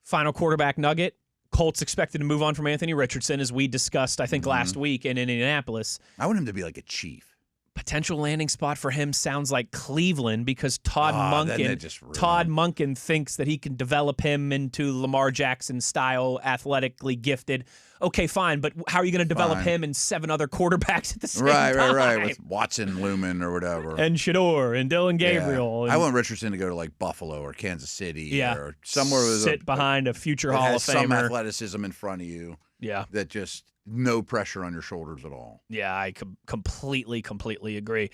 Final quarterback nugget. Colts expected to move on from Anthony Richardson, as we discussed, I think, last week in Indianapolis. I want him to be like a chief. Potential landing spot for him sounds like Cleveland because Todd Monken thinks that he can develop him into Lamar Jackson style, athletically gifted. Okay, fine, but how are you going to develop him and 7 other quarterbacks at the same time? Right. With Watson, Lumen, or whatever. And Shador and Dylan Gabriel. Yeah. And I want Richardson to go to like Buffalo or Kansas City or somewhere with sit behind a future Hall of Famer. Some athleticism in front of you. Yeah. That just no pressure on your shoulders at all. Yeah, I completely agree.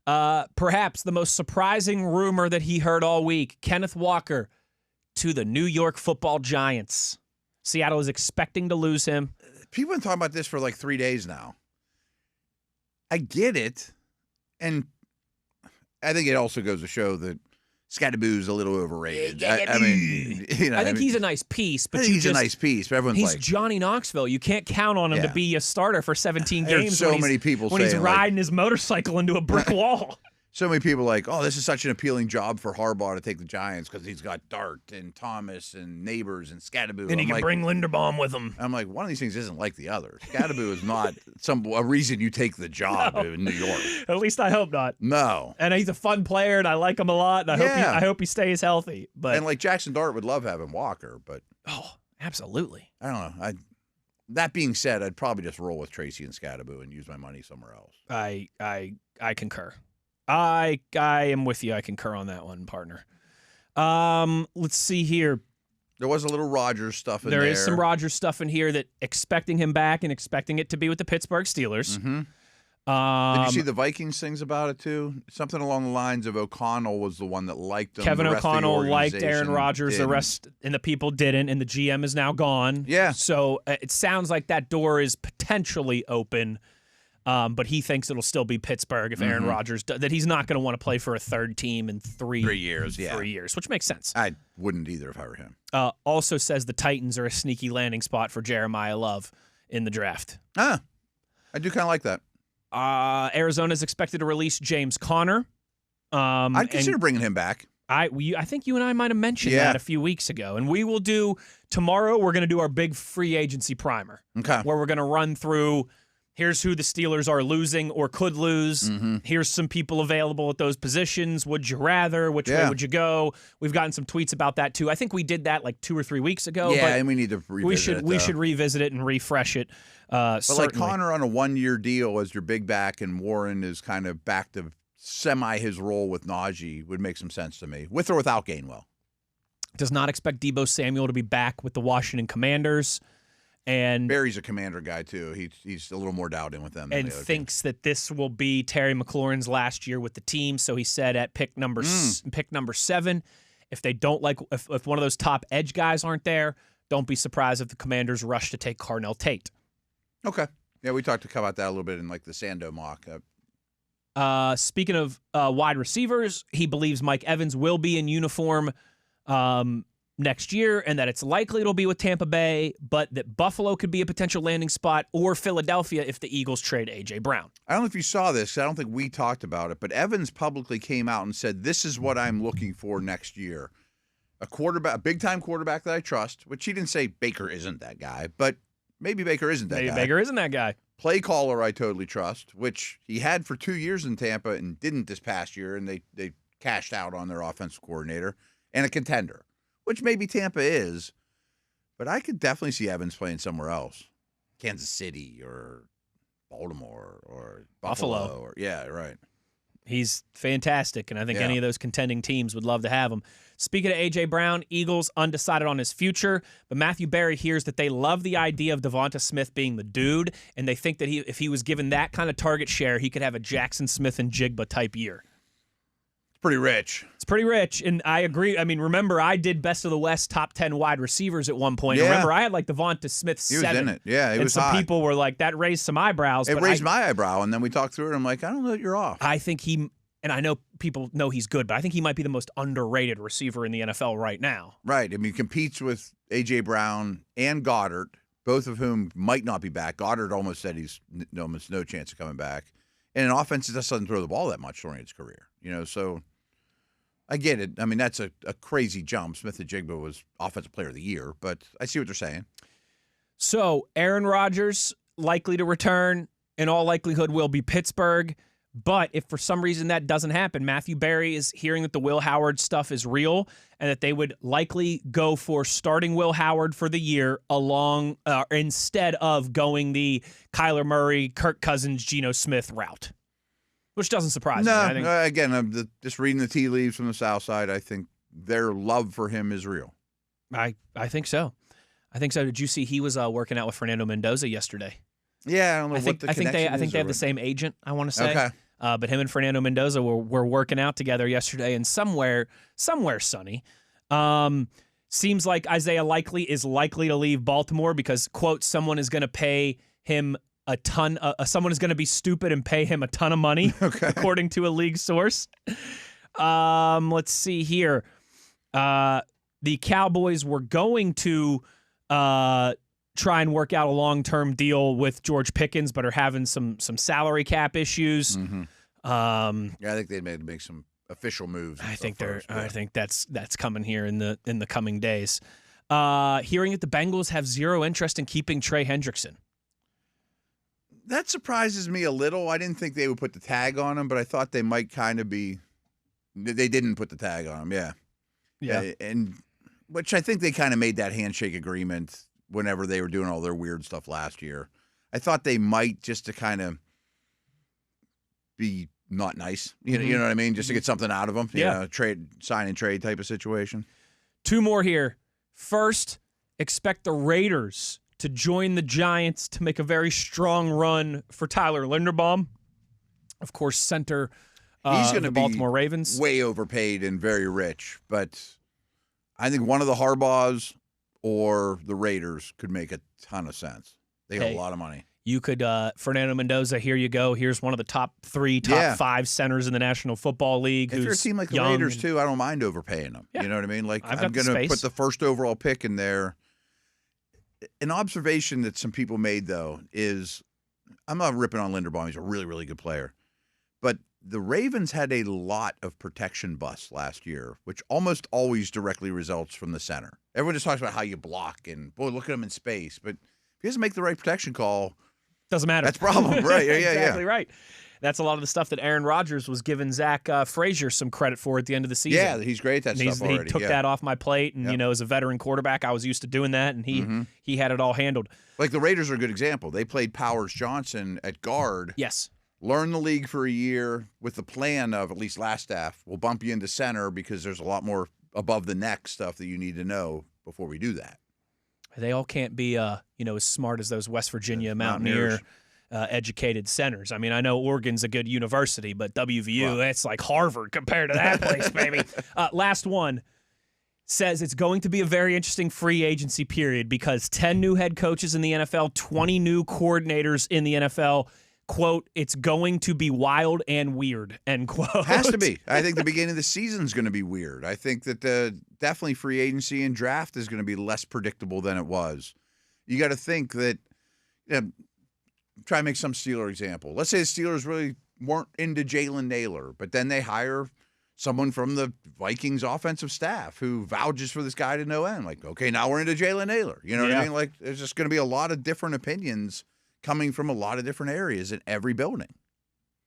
Perhaps the most surprising rumor that he heard all week, Kenneth Walker to the New York Football Giants. Seattle is expecting to lose him. People have been talking about this for like 3 days now. I get it. And I think it also goes to show that Scadaboo's a little overrated. I mean, I think he's a nice piece, but he's a nice piece. But everyone's he's like, Johnny Knoxville. You can't count on him to be a starter for 17 games. So many people when he's riding his motorcycle into a brick wall. So many people are like, oh, this is such an appealing job for Harbaugh to take the Giants because he's got Dart and Thomas and Neighbors and Scadaboo. And he can bring Linderbaum with him. I'm like, one of these things isn't like the other. Scadaboo is not a reason you take the job in New York. At least I hope not. No. And he's a fun player, and I like him a lot. And I hope he stays healthy. But and like Jackson Dart would love having Walker, but absolutely. I don't know. That being said, I'd probably just roll with Tracy and Scadaboo and use my money somewhere else. I concur. I am with you. I concur on that one, partner. Let's see here. There was a little Rodgers stuff in there. There is some Rodgers stuff in here that expecting him back and expecting it to be with the Pittsburgh Steelers. Mm-hmm. Did you see the Vikings things about it too? Something along the lines of O'Connell was the one that liked him. Kevin O'Connell liked Aaron Rodgers. Didn't. The rest and the people didn't, and the GM is now gone. Yeah. So it sounds like that door is potentially open. But he thinks it'll still be Pittsburgh if Aaron Rodgers that he's not going to want to play for a third team in 3 years. Yeah, 3 years, which makes sense. I wouldn't either if I were him. Also says the Titans are a sneaky landing spot for Jeremiah Love in the draft. I do kind of like that. Arizona is expected to release James Conner. I'd consider bringing him back. I think you and I might have mentioned that a few weeks ago, and we will do tomorrow. We're going to do our big free agency primer, where we're going to run through. Here's who the Steelers are losing or could lose. Here's some people available at those positions. Would you rather? Which way would you go? We've gotten some tweets about that, too. I think we did that like 2 or 3 weeks ago. Yeah, but and we need to revisit it. We should revisit it and refresh it. But like Connor on a 1-year deal as your big back and Warren is kind of back to semi his role with Najee would make some sense to me, with or without Gainwell. Does not expect Deebo Samuel to be back with the Washington Commanders. And Barry's a Commander guy too. He's a little more dialed in with them, and thinks that this will be Terry McLaurin's last year with the team. So he said at pick number 7, if they don't if one of those top edge guys aren't there, don't be surprised if the Commanders rush to take Carnell Tate. Okay, yeah, we talked about that a little bit in like the Sando mock. Speaking of wide receivers, he believes Mike Evans will be in uniform next year, and that it's likely it'll be with Tampa Bay, but that Buffalo could be a potential landing spot, or Philadelphia if the Eagles trade A.J. Brown. I don't know if you saw this. I don't think we talked about it, but Evans publicly came out and said, this is what I'm looking for next year. A big-time quarterback that I trust, which he didn't say Baker isn't that guy, but maybe Baker isn't that guy. Maybe Baker isn't that guy. Play caller I totally trust, which he had for 2 years in Tampa and didn't this past year, and they cashed out on their offensive coordinator, and a contender, which maybe Tampa is, but I could definitely see Evans playing somewhere else. Kansas City or Baltimore or Buffalo. Right. He's fantastic, and I think any of those contending teams would love to have him. Speaking of A.J. Brown, Eagles undecided on his future, but Matthew Berry hears that they love the idea of Devonta Smith being the dude, and they think that if he was given that kind of target share, he could have a Jackson Smith and Jigba type year. Pretty rich. It's pretty rich, and I agree. I mean, remember, I did Best of the West top 10 wide receivers at one point. Yeah. Remember, I had like Devonta Smith 7. He was in it. Yeah, he was some hot. People were like, that raised some eyebrows. It raised my eyebrow, and then we talked through it, and I'm like, I don't know that you're off. I think and I know people know he's good, but I think he might be the most underrated receiver in the NFL right now. Right. I mean, he competes with A.J. Brown and Goddard, both of whom might not be back. Goddard almost said he's almost no chance of coming back. And an offense that just doesn't throw the ball that much during his career. So I get it. I mean, that's a crazy jump. Smith-Njigba was Offensive Player of the Year, but I see what they're saying. So Aaron Rodgers likely to return. In all likelihood, will be Pittsburgh. But if for some reason that doesn't happen, Matthew Berry is hearing that the Will Howard stuff is real and that they would likely go for starting Will Howard for the year instead of going the Kyler Murray, Kirk Cousins, Geno Smith route, which doesn't surprise me. I think, again, I'm just reading the tea leaves from the South Side. I think their love for him is real. I think so. Did you see he was working out with Fernando Mendoza yesterday? Yeah, I don't know I think they have the same agent, I want to say. Okay. But him and Fernando Mendoza were working out together yesterday, and somewhere sunny. Seems like Isaiah Likely is likely to leave Baltimore because, quote, someone is going to pay him a ton. Someone is going to be stupid and pay him a ton of money, according to a league source. Let's see here. The Cowboys were going to try and work out a long-term deal with George Pickens, but are having some salary cap issues. Mm-hmm. I think they may make some official moves. I think that's coming here in the coming days. Hearing that the Bengals have zero interest in keeping Trey Hendrickson. That surprises me a little. I didn't think they would put the tag on him, but I thought they might kind of be. They didn't put the tag on him, yeah, and which I think they kind of made that handshake agreement whenever they were doing all their weird stuff last year. I thought they might just to kind of be not nice. You know what I mean? Just to get something out of them. Sign and trade type of situation. Two more here. First, expect the Raiders to join the Giants to make a very strong run for Tyler Linderbaum. Of course, center He's going to the be Baltimore Ravens. Way overpaid and very rich. But I think one of the Harbaughs or the Raiders could make a ton of sense. They got a lot of money. You could, Fernando Mendoza, here you go. Here's one of the top 5 centers in the National Football League. If you're a team like the Raiders, too, I don't mind overpaying them. Yeah. You know what I mean? Like, I'm going to put the first overall pick in there. An observation that some people made, though, is I'm not ripping on Linderbaum. He's a really, really good player. But the Ravens had a lot of protection busts last year, which almost always directly results from the center. Everyone just talks about how you block and, boy, look at him in space. But if he doesn't make the right protection call, doesn't matter. That's a problem, right? Yeah, exactly right. That's a lot of the stuff that Aaron Rodgers was giving Zach Frazier some credit for at the end of the season. Yeah, he's great at that stuff already. He took that off my plate, and as a veteran quarterback, I was used to doing that, and he had it all handled. Like the Raiders are a good example. They played Powers Johnson at guard. Yes. Learn the league for a year with the plan of, at least last staff, we'll bump you into center because there's a lot more above the neck stuff that you need to know before we do that. They all can't be, as smart as those West Virginia Mountaineer educated centers. I mean, I know Oregon's a good university, but WVU, that's like Harvard compared to that place, baby. Last one says it's going to be a very interesting free agency period because 10 new head coaches in the NFL, 20 new coordinators in the NFL. Quote, it's going to be wild and weird, end quote. Has to be. I think the beginning of the season is going to be weird. I think that definitely free agency and draft is going to be less predictable than it was. You got to think that, try to make some Steeler example. Let's say the Steelers really weren't into Jalen Naylor, but then they hire someone from the Vikings offensive staff who vouches for this guy to no end. Like, okay, now we're into Jalen Naylor. You know what I mean? Like, there's just going to be a lot of different opinions coming from a lot of different areas in every building.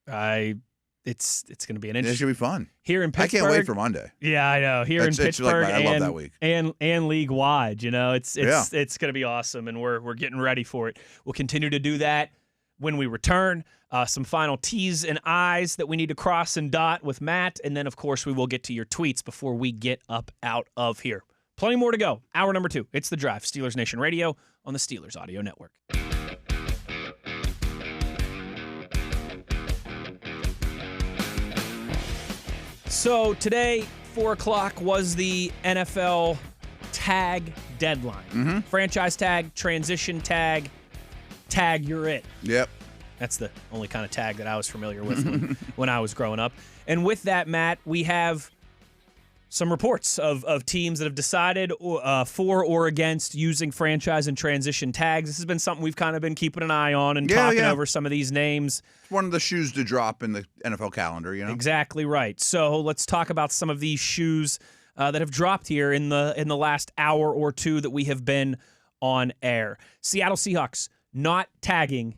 It's going to be an interesting. It should be fun. Here in Pittsburgh, I can't wait for Monday. Yeah, I know. Here in Pittsburgh, I love that week. and league wide, it's going to be awesome, and we're getting ready for it. We'll continue to do that when we return. Some final T's and I's that we need to cross and dot with Matt, and then of course we will get to your tweets before we get up out of here. Plenty more to go. Hour number 2. It's The Drive. Steelers Nation Radio on the Steelers Audio Network. So today, 4 o'clock, was the NFL tag deadline. Franchise tag, transition tag, you're it. Yep. That's the only kind of tag that I was familiar with when I was growing up. And with that, Matt, we have some reports of teams that have decided for or against using franchise and transition tags. This has been something we've kind of been keeping an eye on and talking over some of these names. It's one of the shoes to drop in the NFL calendar, you know? Exactly right. So let's talk about some of these shoes that have dropped here in the last hour or two that we have been on air. Seattle Seahawks not tagging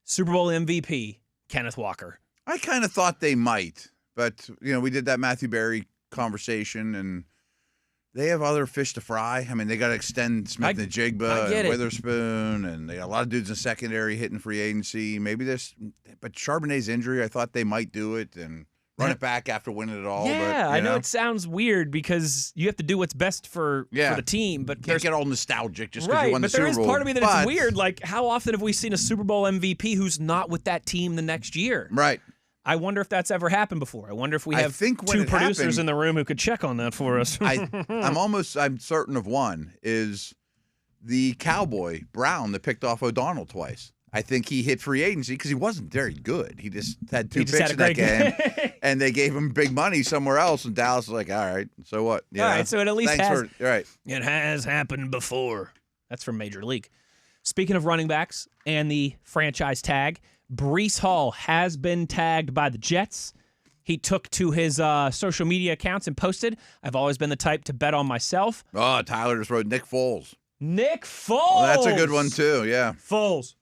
Super Bowl MVP Kenneth Walker. I kind of thought they might, but we did that Matthew Berry conversation, and they have other fish to fry. I mean, they got to extend Smith and Jigba and Witherspoon, and they got a lot of dudes in secondary hitting free agency. Maybe but Charbonnet's injury, I thought they might do it and run it back after winning it all. Yeah, I know it sounds weird because you have to do what's best for the team, but can't get all nostalgic just because you won the Super Bowl. But there is part of me that it's weird. Like, how often have we seen a Super Bowl MVP who's not with that team the next year? Right. I wonder if that's ever happened before. I wonder if we have two producers in the room who could check on that for us. I'm certain of one, is the Cowboy, Brown, that picked off O'Donnell twice. I think he hit free agency because he wasn't very good. He just had two picks in that game, and they gave him big money somewhere else, and Dallas was like, all right, so what? All right, so it at least right. It has happened before. That's from Major League. Speaking of running backs and the franchise tag, Breece Hall has been tagged by the Jets. He took to his social media accounts and posted, "I've always been the type to bet on myself." Oh, Tyler just wrote Nick Foles. Nick Foles. Well, that's a good one too, yeah. Foles.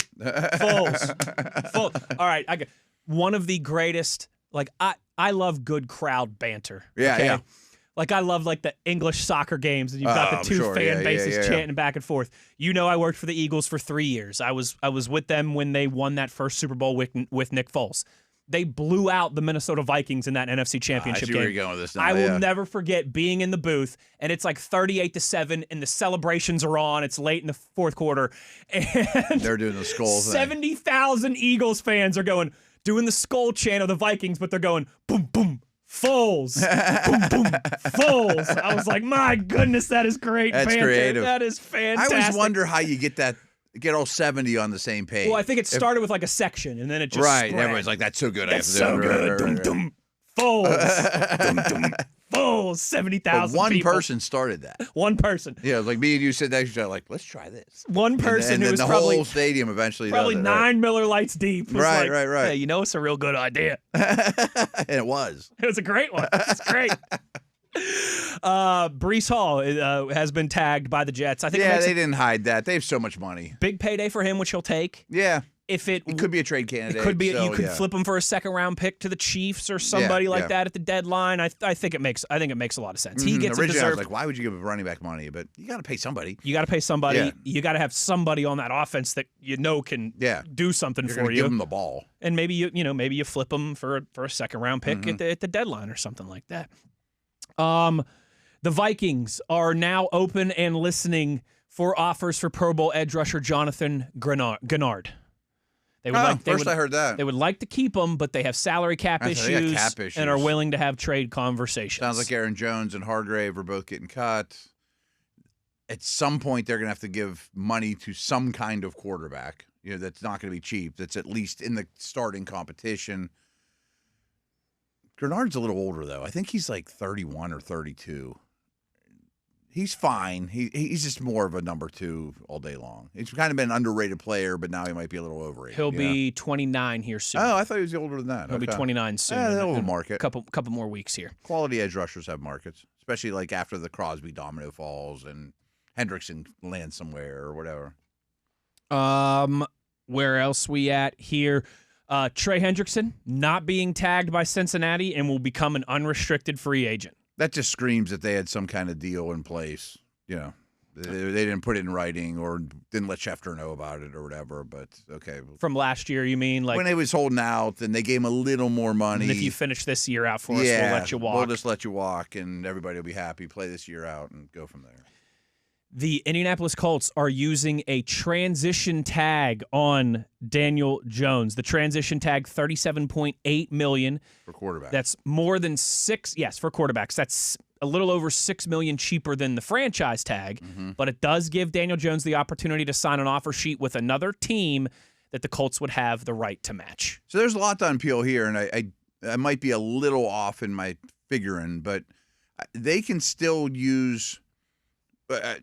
All right, I got one of the greatest. Like, I love good crowd banter. Yeah, okay? yeah. Like, I love the English soccer games, and you've got the two fan bases chanting back and forth. I worked for the Eagles for 3 years. I was with them when they won that first Super Bowl with Nick Foles. They blew out the Minnesota Vikings in that NFC Championship game. I see where you're going with this now, I will never forget being in the booth, and it's like 38-7, and the celebrations are on. It's late in the fourth quarter, and they're doing the skull thing. 70,000 Eagles fans are doing the skull chant of the Vikings, but they're going boom, boom, Foles, boom, boom, Foles. I was like, my goodness, that is great. That's creative. That is fantastic. I always wonder how you get all 70 on the same page. Well, I think it started with like a section, and then it just right. spread. Everyone's like, "That's so good." That's so good. Dum dum. Foles. Dum dum. Foles. 70,000. One person started that. One person. Yeah, like me and you said next to each other, like, let's try this. One person and who then was the probably whole stadium eventually probably does it, 9 Miller Lights deep. Was right. Hey, it's a real good idea. And it was. It was a great one. It's great. Breece Hall has been tagged by the Jets. I think they didn't hide that. They have so much money. Big payday for him, which he'll take. Yeah. If it could be a trade candidate. It could be. You could flip him for a second-round pick to the Chiefs or somebody like that at the deadline. I think it makes a lot of sense. He gets originally, a I was like, why would you give a running back money? But you got to pay somebody. You got to pay somebody. Yeah. You got to have somebody on that offense that can do something for you. Give him the ball, and maybe you flip him for a second-round pick at the deadline or something like that. The Vikings are now open and listening for offers for Pro Bowl edge rusher Jonathan Gennard. I heard that. They would like to keep him, but they have salary cap issues and are willing to have trade conversations. Sounds like Aaron Jones and Hargrave are both getting cut. At some point, they're going to have to give money to some kind of quarterback. That's not going to be cheap. That's at least in the starting competition. Grenard's a little older, though. I think he's like 31 or 32. He's fine. He's just more of a number two all day long. He's kind of been an underrated player, but now he might be a little overrated. He'll be 29 here soon. Oh, I thought he was older than that. He'll be 29 soon. Yeah, they'll have a market. Couple more weeks here. Quality edge rushers have markets, especially like after the Crosby domino falls and Hendrickson lands somewhere or whatever. Where else we at here? Trey Hendrickson not being tagged by Cincinnati and will become an unrestricted free agent. That just screams that they had some kind of deal in place. They didn't put it in writing or didn't let Schefter know about it or whatever. But okay, from last year, you mean like when he was holding out, and they gave him a little more money. And if you finish this year out for us, we'll let you walk. We'll just let you walk, and everybody will be happy. Play this year out and go from there. The Indianapolis Colts are using a transition tag on Daniel Jones. The transition tag, $37.8 million for quarterbacks. That's more than $6. Yes, for quarterbacks. That's a little over $6 million cheaper than the franchise tag. Mm-hmm. But it does give Daniel Jones the opportunity to sign an offer sheet with another team that the Colts would have the right to match. So there's a lot to unpeel here, and I might be a little off in my figuring, but they can still use.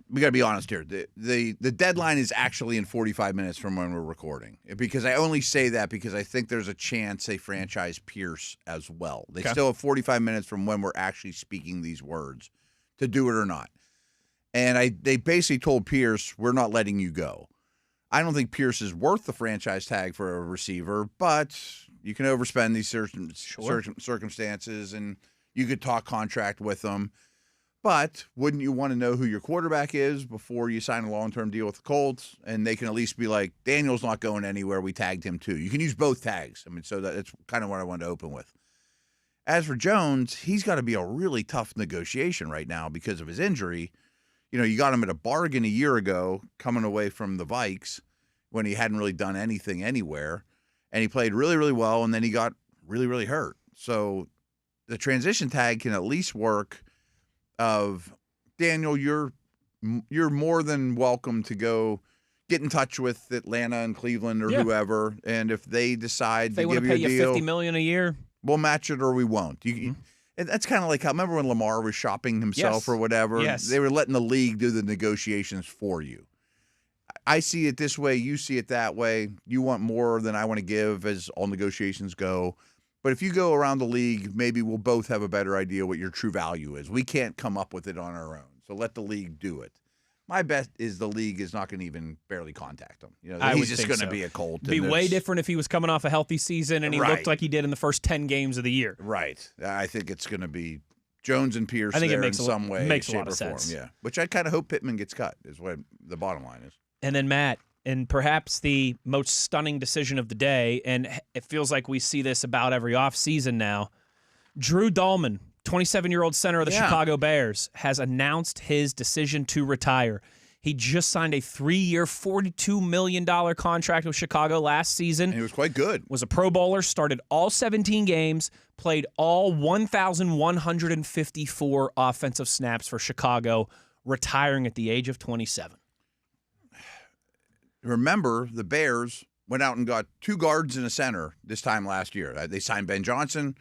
We got to be honest here. The deadline is actually in 45 minutes from when we're recording. Because I only say that because I think there's a chance they franchise Pierce as well. They still have 45 minutes from when we're actually speaking these words to do it or not. And they basically told Pierce, we're not letting you go. I don't think Pierce is worth the franchise tag for a receiver, but you can overspend these circumstances, and you could talk contract with them. But wouldn't you want to know who your quarterback is before you sign a long-term deal with the Colts? And they can at least be like, Daniel's not going anywhere. We tagged him too. You can use both tags. I mean, so that's kind of what I wanted to open with. As for Jones, he's got to be a really tough negotiation right now because of his injury. You know, you got him at a bargain a year ago coming away from the Vikes when he hadn't really done anything anywhere. And he played really, really well, and then he got really, really hurt. So the transition tag can at least work of, Daniel, you're more than welcome to go get in touch with Atlanta and Cleveland or whoever, and if they decide to give you a deal, pay you $50 million a year, we'll match it or we won't. That's kind of like how, remember when Lamar was shopping himself or whatever? Yes. They were letting the league do the negotiations for you. I see it this way. You see it that way. You want more than I want to give as all negotiations go. But if you go around the league, maybe we'll both have a better idea what your true value is. We can't come up with it on our own. So let the league do it. My bet is the league is not going to even barely contact him. You know, he's just going to be a Colt. It'd be way different if he was coming off a healthy season and he looked like he did in the first 10 games of the year. Right. I think it's going to be Jones and Pierce I think there it makes in some way, makes a shape, lot of or form. sense. Yeah. Which I kind of hope Pittman gets cut is what the bottom line is. And then Matt, and perhaps the most stunning decision of the day, and it feels like we see this about every offseason now, Drew Dahlman, 27-year-old center of the Chicago Bears, has announced his decision to retire. He just signed a 3-year, $42 million contract with Chicago last season. And he was quite good. Was a Pro Bowler, started all 17 games, played all 1,154 offensive snaps for Chicago, retiring at the age of 27. Remember, the Bears went out and got 2 guards and a center this time last year. They signed Ben Johnson,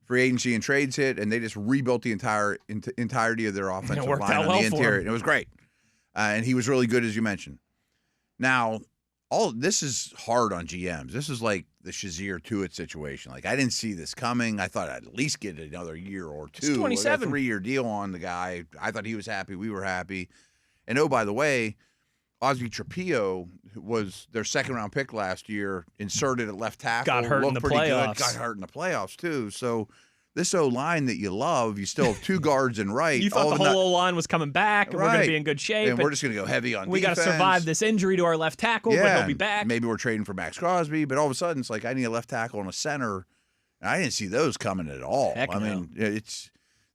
free agency and trades hit, and they just rebuilt the entirety of their offensive line on the interior. And it was great. And he was really good, as you mentioned. Now, all this is hard on GMs. This is like the Shazier Tuitt situation. Like, I didn't see this coming. I thought I'd at least get another year or two. It's 27. A 3-year deal on the guy. I thought he was happy. We were happy. And, oh, by the way, Ozzie Trapillo was their second-round pick last year, inserted at left tackle. Got hurt in the playoffs. Got hurt in the playoffs, too. So this O-line that you love, you still have 2 guards and right. You thought the whole O-line was coming back, and we're going to be in good shape. And we're just going to go heavy on defense. We got to survive this injury to our left tackle, but he'll be back. Maybe we're trading for Max Crosby, but all of a sudden it's like I need a left tackle and a center. And I didn't see those coming at all. Heck no. Mean,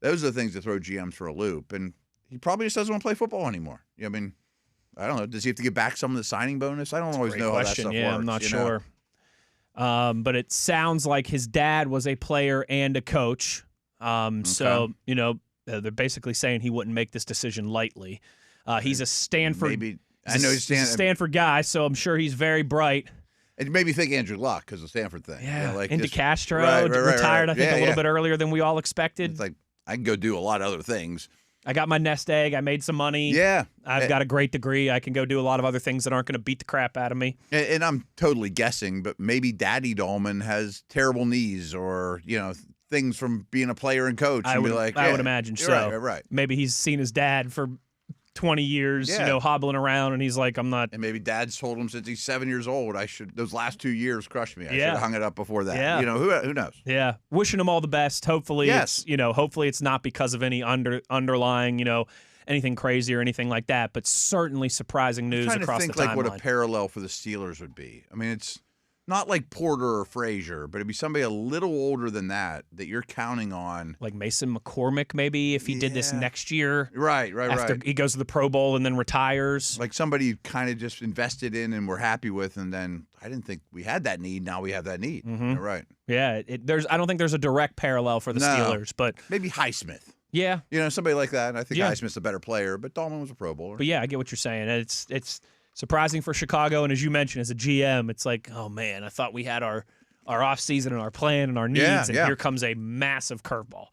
those are the things that throw GMs for a loop. And he probably just doesn't want to play football anymore. I mean, I don't know. Does he have to get back some of the signing bonus? I don't always know how that stuff works. I'm not sure. But it sounds like his dad was a player and a coach. So, you know, they're basically saying he wouldn't make this decision lightly. He's a Stanford. I know he's It made me think Andrew Luck because of the Stanford thing. Yeah, you know, like into Castro, right. retired, I think, a little bit earlier than we all expected. It's like I can go do a lot of other things. I got my nest egg. I made some money. Yeah. I've got a great degree. I can go do a lot of other things that aren't going to beat the crap out of me. And I'm totally guessing, but maybe Daddy Dahlman has terrible knees or, you know, things from being a player and coach. I would imagine so. Right. Maybe he's seen his dad for 20 years, you know, hobbling around, and he's like, I'm not. And maybe Dad's told him since he's 7 years old, those last 2 years crushed me. I should have hung it up before that. Yeah. You know, who knows? Yeah. Wishing him all the best. Hopefully, hopefully it's not because of any underlying, you know, anything crazy or anything like that, but certainly surprising news across the timeline. I'm trying to think like what a parallel for the Steelers would be. I mean, it's not like Porter or Frazier, but it'd be somebody a little older than that you're counting on. Like Mason McCormick, maybe, if he did this next year. Right. After he goes to the Pro Bowl and then retires. Like somebody you kind of just invested in and we're happy with, and then I didn't think we had that need. Now we have that need. Mm-hmm. Right. Yeah. I don't think there's a direct parallel for the Steelers, but maybe Highsmith. Yeah. You know, somebody like that. And I think Highsmith's a better player, but Dahlman was a Pro Bowler. But yeah, I get what you're saying. It's Surprising for Chicago, and as you mentioned, as a GM, it's like, oh man, I thought we had our offseason and our plan and our needs, and here comes a massive curveball.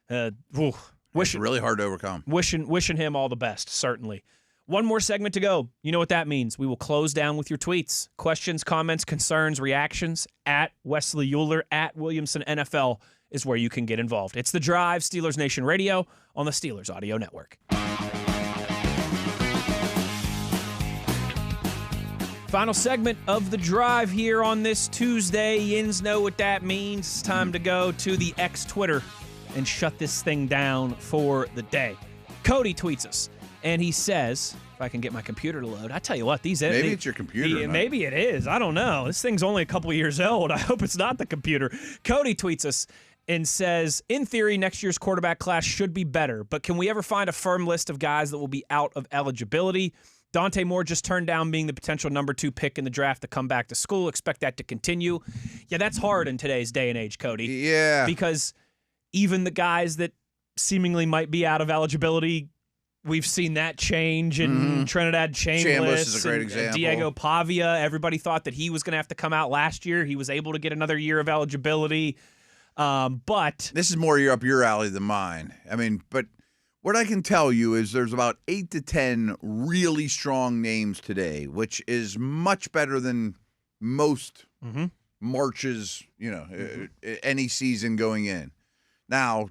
It's really hard to overcome. Wishing him all the best, certainly. One more segment to go. You know what that means. We will close down with your tweets. Questions, comments, concerns, reactions at Wesley Uhler, at Williamson NFL is where you can get involved. It's The Drive, Steelers Nation Radio on the Steelers Audio Network. Final segment of The Drive here on this Tuesday. Yins know what that means. It's time to go to the X Twitter and shut this thing down for the day. Cody tweets us, and he says, if I can get my computer to load, I tell you what, maybe it's your computer. Maybe it is. I don't know. This thing's only a couple years old. I hope it's not the computer. Cody tweets us and says, in theory, next year's quarterback class should be better, but can we ever find a firm list of guys that will be out of eligibility? Dante Moore just turned down being the potential number 2 pick in the draft to come back to school. Expect that to continue. Yeah, that's hard in today's day and age, Cody. Yeah. Because even the guys that seemingly might be out of eligibility, we've seen that change in Trinidad Chambliss is a great example. Diego Pavia. Everybody thought that he was going to have to come out last year. He was able to get another year of eligibility. But this is more up your alley than mine. I mean, but what I can tell you is there's about 8 to 10 really strong names today, which is much better than most Marches, any season going in. Now,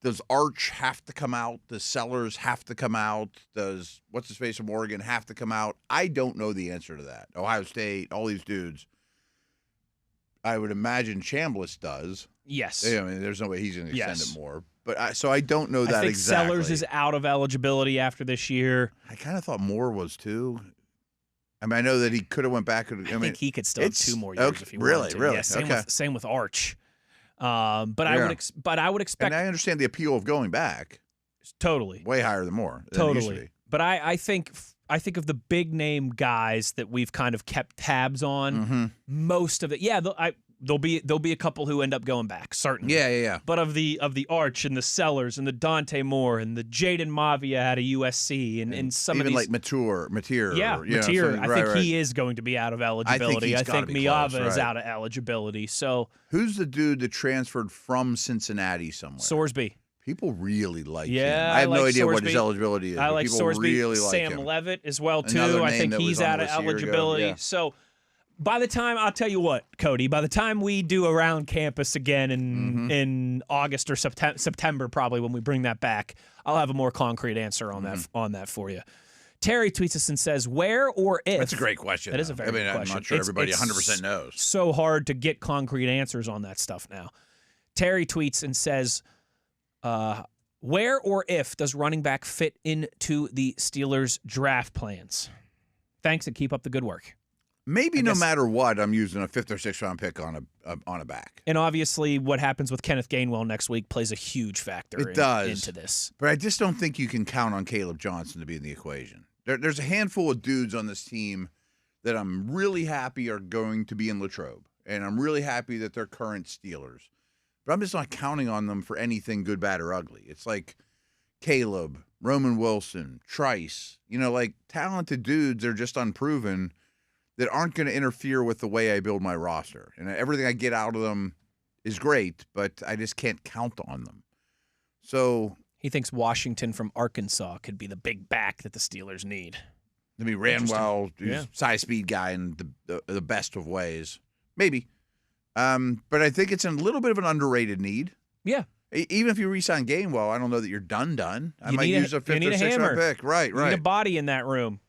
does Arch have to come out? Does Sellers have to come out? Does what's-his-face from Oregon have to come out? I don't know the answer to that. Ohio State, all these dudes. I would imagine Chambliss does. Yes. I mean, there's no way he's going to extend it more. But so I don't know that I think exactly. Sellers is out of eligibility after this year. I kind of thought Moore was too. I mean, I know that he could have went back. I think he could still have 2 more years if he wanted to. Really? Yeah, same with Arch. I would expect. And I understand the appeal of going back. Totally. Way higher than Moore. Totally. But I think of the big name guys that we've kind of kept tabs on. Most of it, there'll be a couple who end up going back, certainly. Yeah. But of the Arch and the Sellers and the Dante Moore and the Jaden Mavia out of USC and some even of these, like Mateer. Yeah, Mateer. I think he is going to be out of eligibility. I think Miava is out of eligibility. So who's the dude that transferred from Cincinnati somewhere? Sorsby. People really like him. Yeah, I have no idea Sorsby. what his eligibility is. I like people Sorsby. Really like Sam him. Levitt as well too. Another I name think he's out of eligibility. Yeah. So by the time, I'll tell you what, Cody, by the time we do Around Campus again in August or September, probably when we bring that back, I'll have a more concrete answer on that for you. Terry tweets us and says, where or if? That's a great question. That is a very good question. I'm not sure everybody 100% knows. So hard to get concrete answers on that stuff now. Terry tweets and says, where or if does running back fit into the Steelers' draft plans? Thanks, and keep up the good work. Maybe no matter what, I'm using a 5th or 6th round pick on a back. And obviously, what happens with Kenneth Gainwell next week plays a huge factor into this. But I just don't think you can count on Caleb Johnson to be in the equation. There's a handful of dudes on this team that I'm really happy are going to be in Latrobe, and I'm really happy that they're current Steelers. But I'm just not counting on them for anything good, bad, or ugly. It's like Caleb, Roman Wilson, Trice, like talented dudes are just unproven that aren't going to interfere with the way I build my roster. And everything I get out of them is great, but I just can't count on them. So he thinks Washington from Arkansas could be the big back that the Steelers need. I mean, ran well, size speed guy in the best of ways. Maybe. But I think it's a little bit of an underrated need. Yeah. Even if you re-sign Gainwell, I don't know that you're done. I might use a 5th or 6th round pick. Right. You need a body in that room.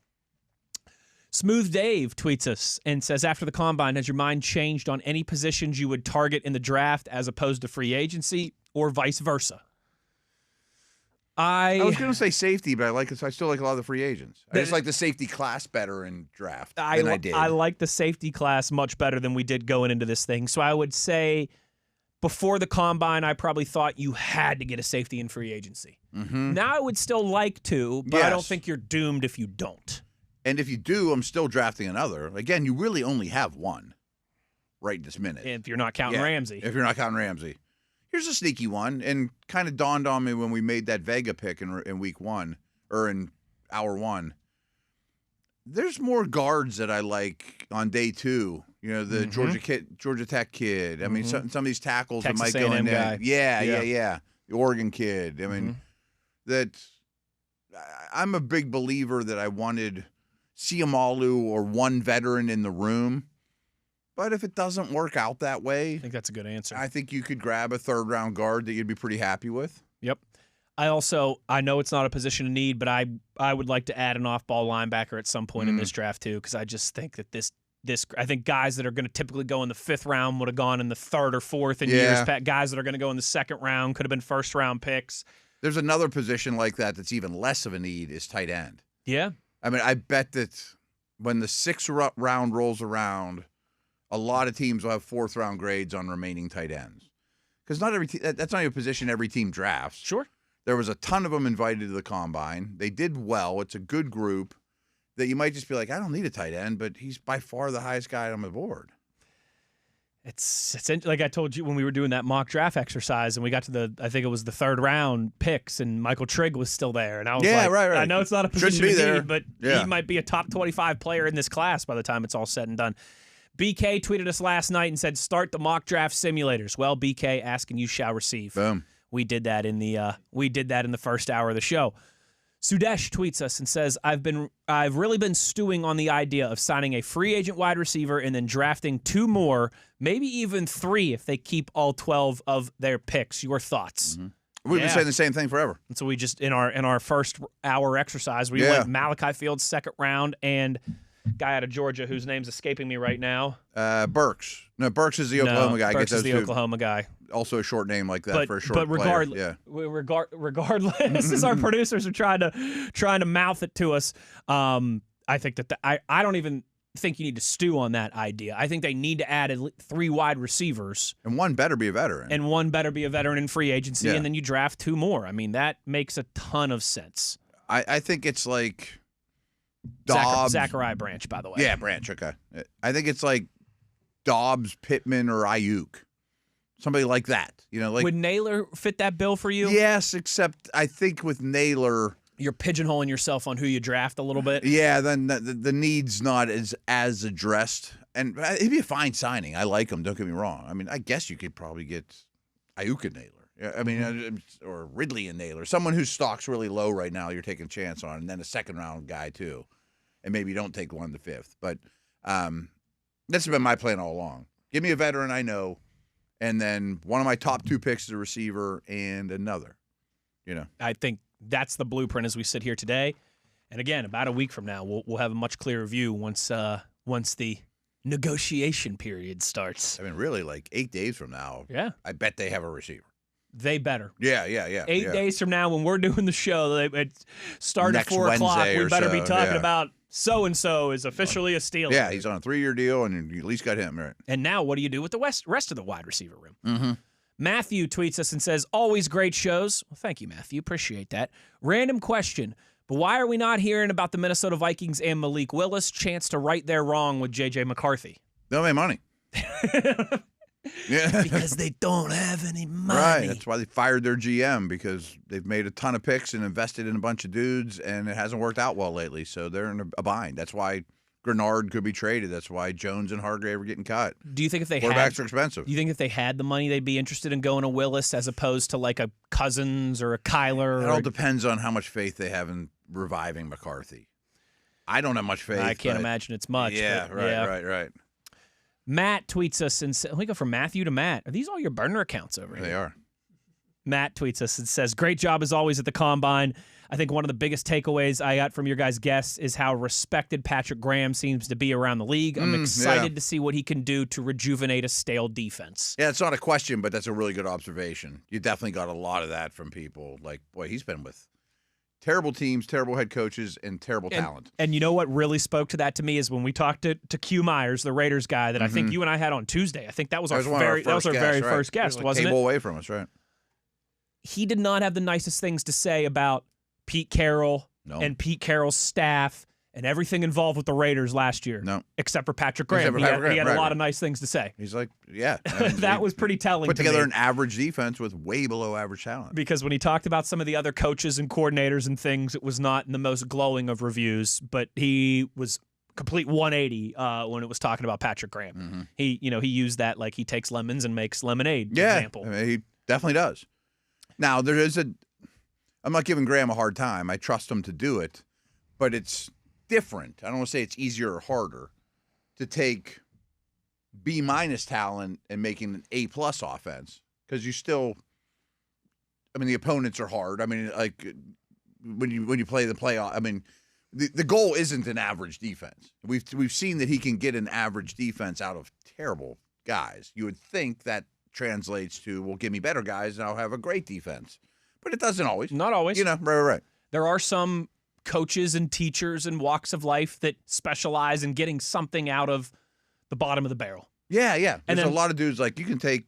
Smooth Dave tweets us and says, after the combine, has your mind changed on any positions you would target in the draft as opposed to free agency or vice versa? I was going to say safety, but I still like a lot of the free agents. I just like the safety class better in draft than I did. I like the safety class much better than we did going into this thing. So I would say before the combine, I probably thought you had to get a safety in free agency. Now I would still like to, but I don't think you're doomed if you don't. And if you do, I'm still drafting another. Again, you really only have one right this minute. If you're not counting Ramsey. If you're not counting Ramsey. Here's a sneaky one, and kind of dawned on me when we made that Vega pick in week 1, or in hour 1. There's more guards that I like on day 2. You know, the Georgia Tech kid. I mean, some of these tackles Texas that might go in there. guy. Yeah. The Oregon kid. I mean, I'm a big believer that I wanted Siamalu or one veteran in the room. But if it doesn't work out that way, I think that's a good answer. I think you could grab a 3rd-round guard that you'd be pretty happy with. Yep. I know it's not a position of need, but I would like to add an off-ball linebacker at some point in this draft too, because I just think that I think guys that are going to typically go in the 5th round would have gone in the 3rd or 4th in years past. Guys that are going to go in the 2nd round could have been 1st-round picks. There's another position like that's even less of a need is tight end. Yeah. I mean, I bet that when the 6th round rolls around, a lot of teams will have 4th-round grades on remaining tight ends. Because that's not a position every team drafts. Sure. There was a ton of them invited to the combine. They did well. It's a good group that you might just be like, I don't need a tight end, but he's by far the highest guy on the board. It's like I told you when we were doing that mock draft exercise and we got to I think it was the 3rd round picks and Michael Trigg was still there. And I was like, right. I know it's not a position of need, but he might be a top 25 player in this class by the time it's all said and done. BK tweeted us last night and said, start the mock draft simulators. Well, BK, asking you shall receive. Boom. We did that in the 1st hour of the show. Sudesh tweets us and says, I've really been stewing on the idea of signing a free agent wide receiver and then drafting 2 more, maybe even 3 if they keep all 12 of their picks. Your thoughts? We've been saying the same thing forever. And so we just in our 1st hour exercise, we went Malachi Fields 2nd round and guy out of Georgia whose name's escaping me right now. Burks. No, Burks is the Oklahoma guy. Burks is the Oklahoma guy. Also a short name like that for a short player. Regardless, as our producers are trying to mouth it to us, I think that I don't even think you need to stew on that idea. I think they need to add 3 wide receivers. And one better be a veteran. And one better be a veteran in free agency, and then you draft 2 more. I mean, that makes a ton of sense. I think it's like Dobbs. Zachariah Branch, by the way. Yeah, Branch, okay. I think it's like Dobbs, Pittman, or Ayuk. Somebody like that. You know, like, would Naylor fit that bill for you? Yes, except I think with Naylor, you're pigeonholing yourself on who you draft a little bit. Yeah, then the need's not as addressed. And it'd be a fine signing. I like him, don't get me wrong. I mean, I guess you could probably get Ayuk and Naylor. I mean, or Ridley and Naylor. Someone whose stock's really low right now you're taking a chance on, and then a 2nd-round guy too. And maybe you don't take 1 to 5th. But that's been my plan all along. Give me a veteran I know, and then one of my top 2 picks is a receiver and another. You know, I think that's the blueprint as we sit here today. And again, about a week from now, we'll have a much clearer view once the negotiation period starts. I mean, really, like 8 days from now, I bet they have a receiver. They better. Yeah. 8 days from now, when we're doing the show, it starts at 4 o'clock. We better be talking about so-and-so is officially a Steeler. Yeah, he's on a 3-year deal, and you at least got him, right? And now what do you do with the rest of the wide receiver room? Mm-hmm. Matthew tweets us and says, always great shows. Well, thank you, Matthew. Appreciate that. Random question, but why are we not hearing about the Minnesota Vikings and Malik Willis? Chance to right their wrong with J.J. McCarthy. They don't have money. Yeah. Because they don't have any money. Right. That's why they fired their GM, because they've made a ton of picks and invested in a bunch of dudes, and it hasn't worked out well lately. So they're in a bind. That's why Grenard could be traded. That's why Jones and Hargrave are getting cut. Do you think if they quarterbacks are expensive? Do you think if they had the money, they'd be interested in going to Willis as opposed to like a Cousins or a Kyler? It all depends on how much faith they have in reviving McCarthy. I don't have much faith. I can't imagine it's much. Yeah, right. Matt tweets us and says, let me go from Matthew to Matt. Are these all your burner accounts over here? They are. Matt tweets us and says, great job as always at the Combine. I think one of the biggest takeaways I got from your guys' guests is how respected Patrick Graham seems to be around the league. I'm excited to see what he can do to rejuvenate a stale defense. Yeah, it's not a question, but that's a really good observation. You definitely got a lot of that from people. Like, boy, he's been with terrible teams, terrible head coaches, and terrible talent. And you know what really spoke to that to me is when we talked to Q Myers, the Raiders guy that I think you and I had on Tuesday. I think that was our very first guest, wasn't it? Table away from us, right? He did not have the nicest things to say about Pete Carroll and Pete Carroll's staff and everything involved with the Raiders last year. No. Except for Patrick Graham. He had a lot of nice things to say. He's like, yeah. That was pretty telling. Put together an average defense with way below average talent. Because when he talked about some of the other coaches and coordinators and things, it was not in the most glowing of reviews, but he was complete 180 when it was talking about Patrick Graham. Mm-hmm. He used that like he takes lemons and makes lemonade example. I mean, he definitely does. Now, I'm not giving Graham a hard time. I trust him to do it, but it's different. I don't want to say it's easier or harder to take B- talent and making an A+ offense, because you still, I mean, the opponents are hard. I mean, like when you play the playoff, I mean, the goal isn't an average defense. We've seen that he can get an average defense out of terrible guys. You would think that translates to, well, give me better guys and I'll have a great defense. But it doesn't always. Not always. You know, right. There are some coaches and teachers and walks of life that specialize in getting something out of the bottom of the barrel. Yeah. There's a lot of dudes like, you can take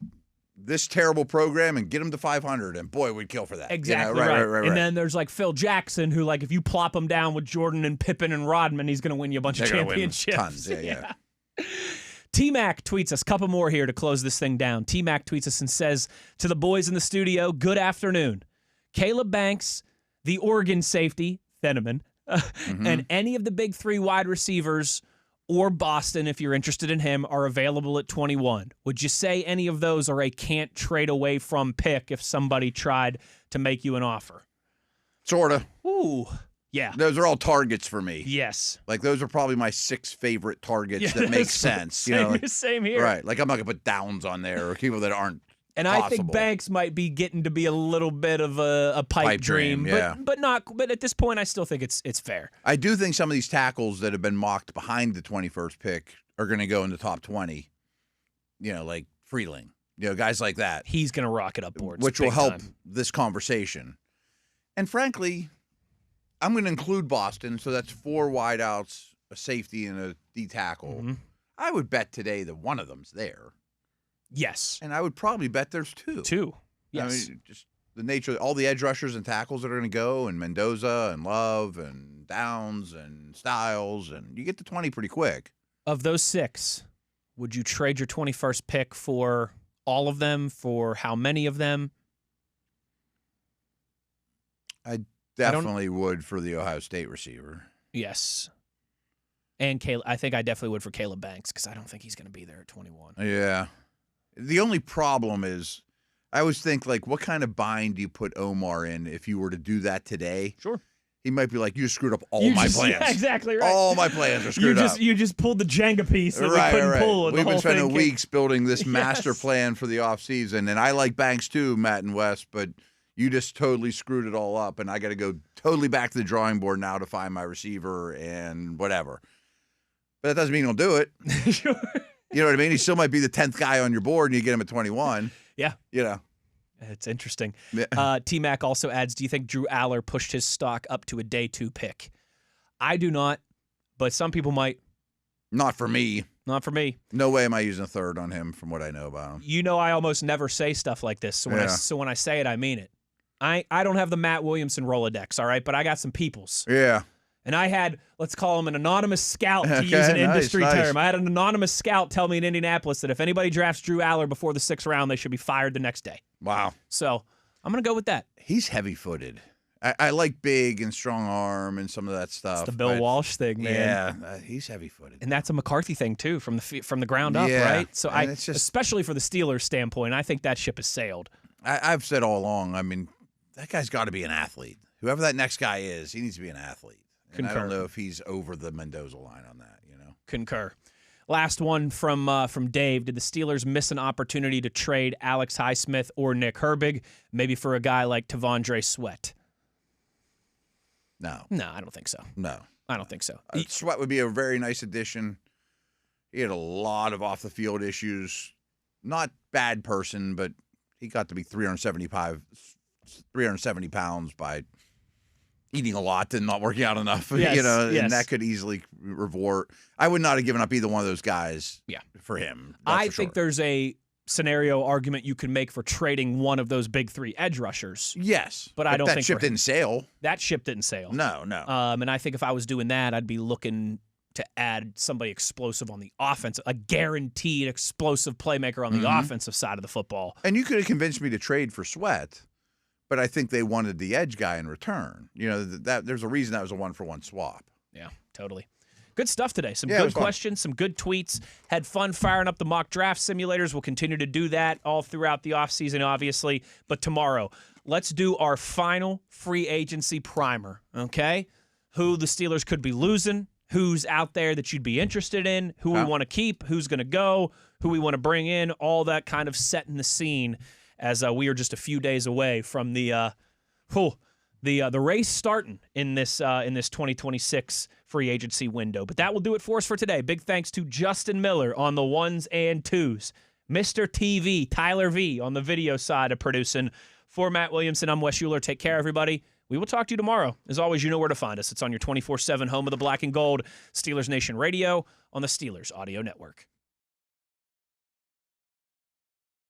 this terrible program and get them to 500, and boy, we'd kill for that. Exactly, you know? Right. And then there's like Phil Jackson, who like if you plop him down with Jordan and Pippen and Rodman, he's going to win you a bunch of championships. Tons, yeah. T-Mac tweets us, couple more here to close this thing down. T-Mac tweets us and says, to the boys in the studio, good afternoon. Caleb Banks, the Oregon safety, Theneman, and any of the big three wide receivers or Boston, if you're interested in him, are available at 21. Would you say any of those are a can't trade away from pick if somebody tried to make you an offer? Sort of. Ooh, yeah. Those are all targets for me. Yes. Like, those are probably my 6 favorite targets that make sense. Same here. Right. Like, I'm not going to put Downs on there or people that aren't And possible. I think Banks might be getting to be a little bit of a pipe dream, yeah. but at this point, I still think it's fair. I do think some of these tackles that have been mocked behind the 21st pick are going to go in the top 20. You know, like Freeling. You know, guys like that. He's going to rocket up boards, which will help time. This conversation. And frankly, I'm going to include Boston, so that's 4 wideouts, a safety, and a D tackle. Mm-hmm. I would bet today that one of them's there. Yes. And I would probably bet there's 2. 2. Yes. I mean, just the nature, all the edge rushers and tackles that are going to go, and Mendoza and Love and Downs and Styles, and you get to 20 pretty quick. Of those 6, would you trade your 21st pick for all of them? For how many of them? I definitely would for the Ohio State receiver. Yes. And Caleb, I think I definitely would for Caleb Banks, because I don't think he's going to be there at 21. Yeah. The only problem is, I always think, like, what kind of bind do you put Omar in if you were to do that today? Sure. He might be like, you just screwed up all my plans. Yeah, exactly right. All my plans are screwed up. You just pulled the Jenga piece that we couldn't pull. We've been spending weeks building this master plan for the offseason, and I like Banks too, Matt and Wes, but you just totally screwed it all up, and I got to go totally back to the drawing board now to find my receiver and whatever. But that doesn't mean he'll do it. Sure. You know what I mean? He still might be the 10th guy on your board, and you get him at 21. Yeah. You know. It's interesting. Yeah. T-Mac also adds, do you think Drew Aller pushed his stock up to a day 2 pick? I do not, but some people might. Not for me. Not for me. No way am I using a 3rd on him from what I know about him. You know, I almost never say stuff like this. So when I say it, I mean it. I don't have the Matt Williamson Rolodex, all right? But I got some peoples. Yeah. And I had, let's call him an anonymous scout, to use an industry term. I had an anonymous scout tell me in Indianapolis that if anybody drafts Drew Aller before the 6th round, they should be fired the next day. Wow. So I'm going to go with that. He's heavy-footed. I like big and strong arm and some of that stuff. It's the Bill Walsh thing, man. Yeah, he's heavy-footed. And that's a McCarthy thing, too, from the ground up, right? So especially for the Steelers' standpoint, I think that ship has sailed. I've said all along, I mean, that guy's got to be an athlete. Whoever that next guy is, he needs to be an athlete. And I don't know if he's over the Mendoza line on that, you know. Concur. Last one from Dave. Did the Steelers miss an opportunity to trade Alex Highsmith or Nick Herbig, maybe for a guy like Tavondre Sweat? No. No, I don't think so. No. I don't think so. Sweat would be a very nice addition. He had a lot of off-the-field issues. Not bad person, but he got to be 370 pounds by eating a lot and not working out enough, yes, you know, yes. And that could easily revert. I would not have given up either one of those guys for him. I think there's a scenario argument you can make for trading one of those big three edge rushers. Yes. But I don't think that ship didn't sail. That ship didn't sail. No. And I think if I was doing that, I'd be looking to add somebody explosive on the offense, a guaranteed explosive playmaker on the offensive side of the football. And you could have convinced me to trade for Sweat, but I think they wanted the edge guy in return. You know, that there's a reason that was a 1-for-1 swap. Yeah, totally. Good stuff today. Some Yeah, good questions, some good tweets. Had fun firing up the mock draft simulators. We'll continue to do that all throughout the offseason, obviously. But tomorrow, let's do our final free agency primer, okay? Who the Steelers could be losing, who's out there that you'd be interested in, who we want to keep, who's going to go, who we want to bring in, all that kind of setting the scene as we are just a few days away from the race starting in this 2026 free agency window. But that will do it for us for today. Big thanks to Justin Miller on the ones and twos, Mr. TV, Tyler V on the video side of producing. For Matt Williamson, I'm Wes Uhler. Take care, everybody. We will talk to you tomorrow. As always, you know where to find us. It's on your 24/7 home of the Black and Gold, Steelers Nation Radio on the Steelers Audio Network.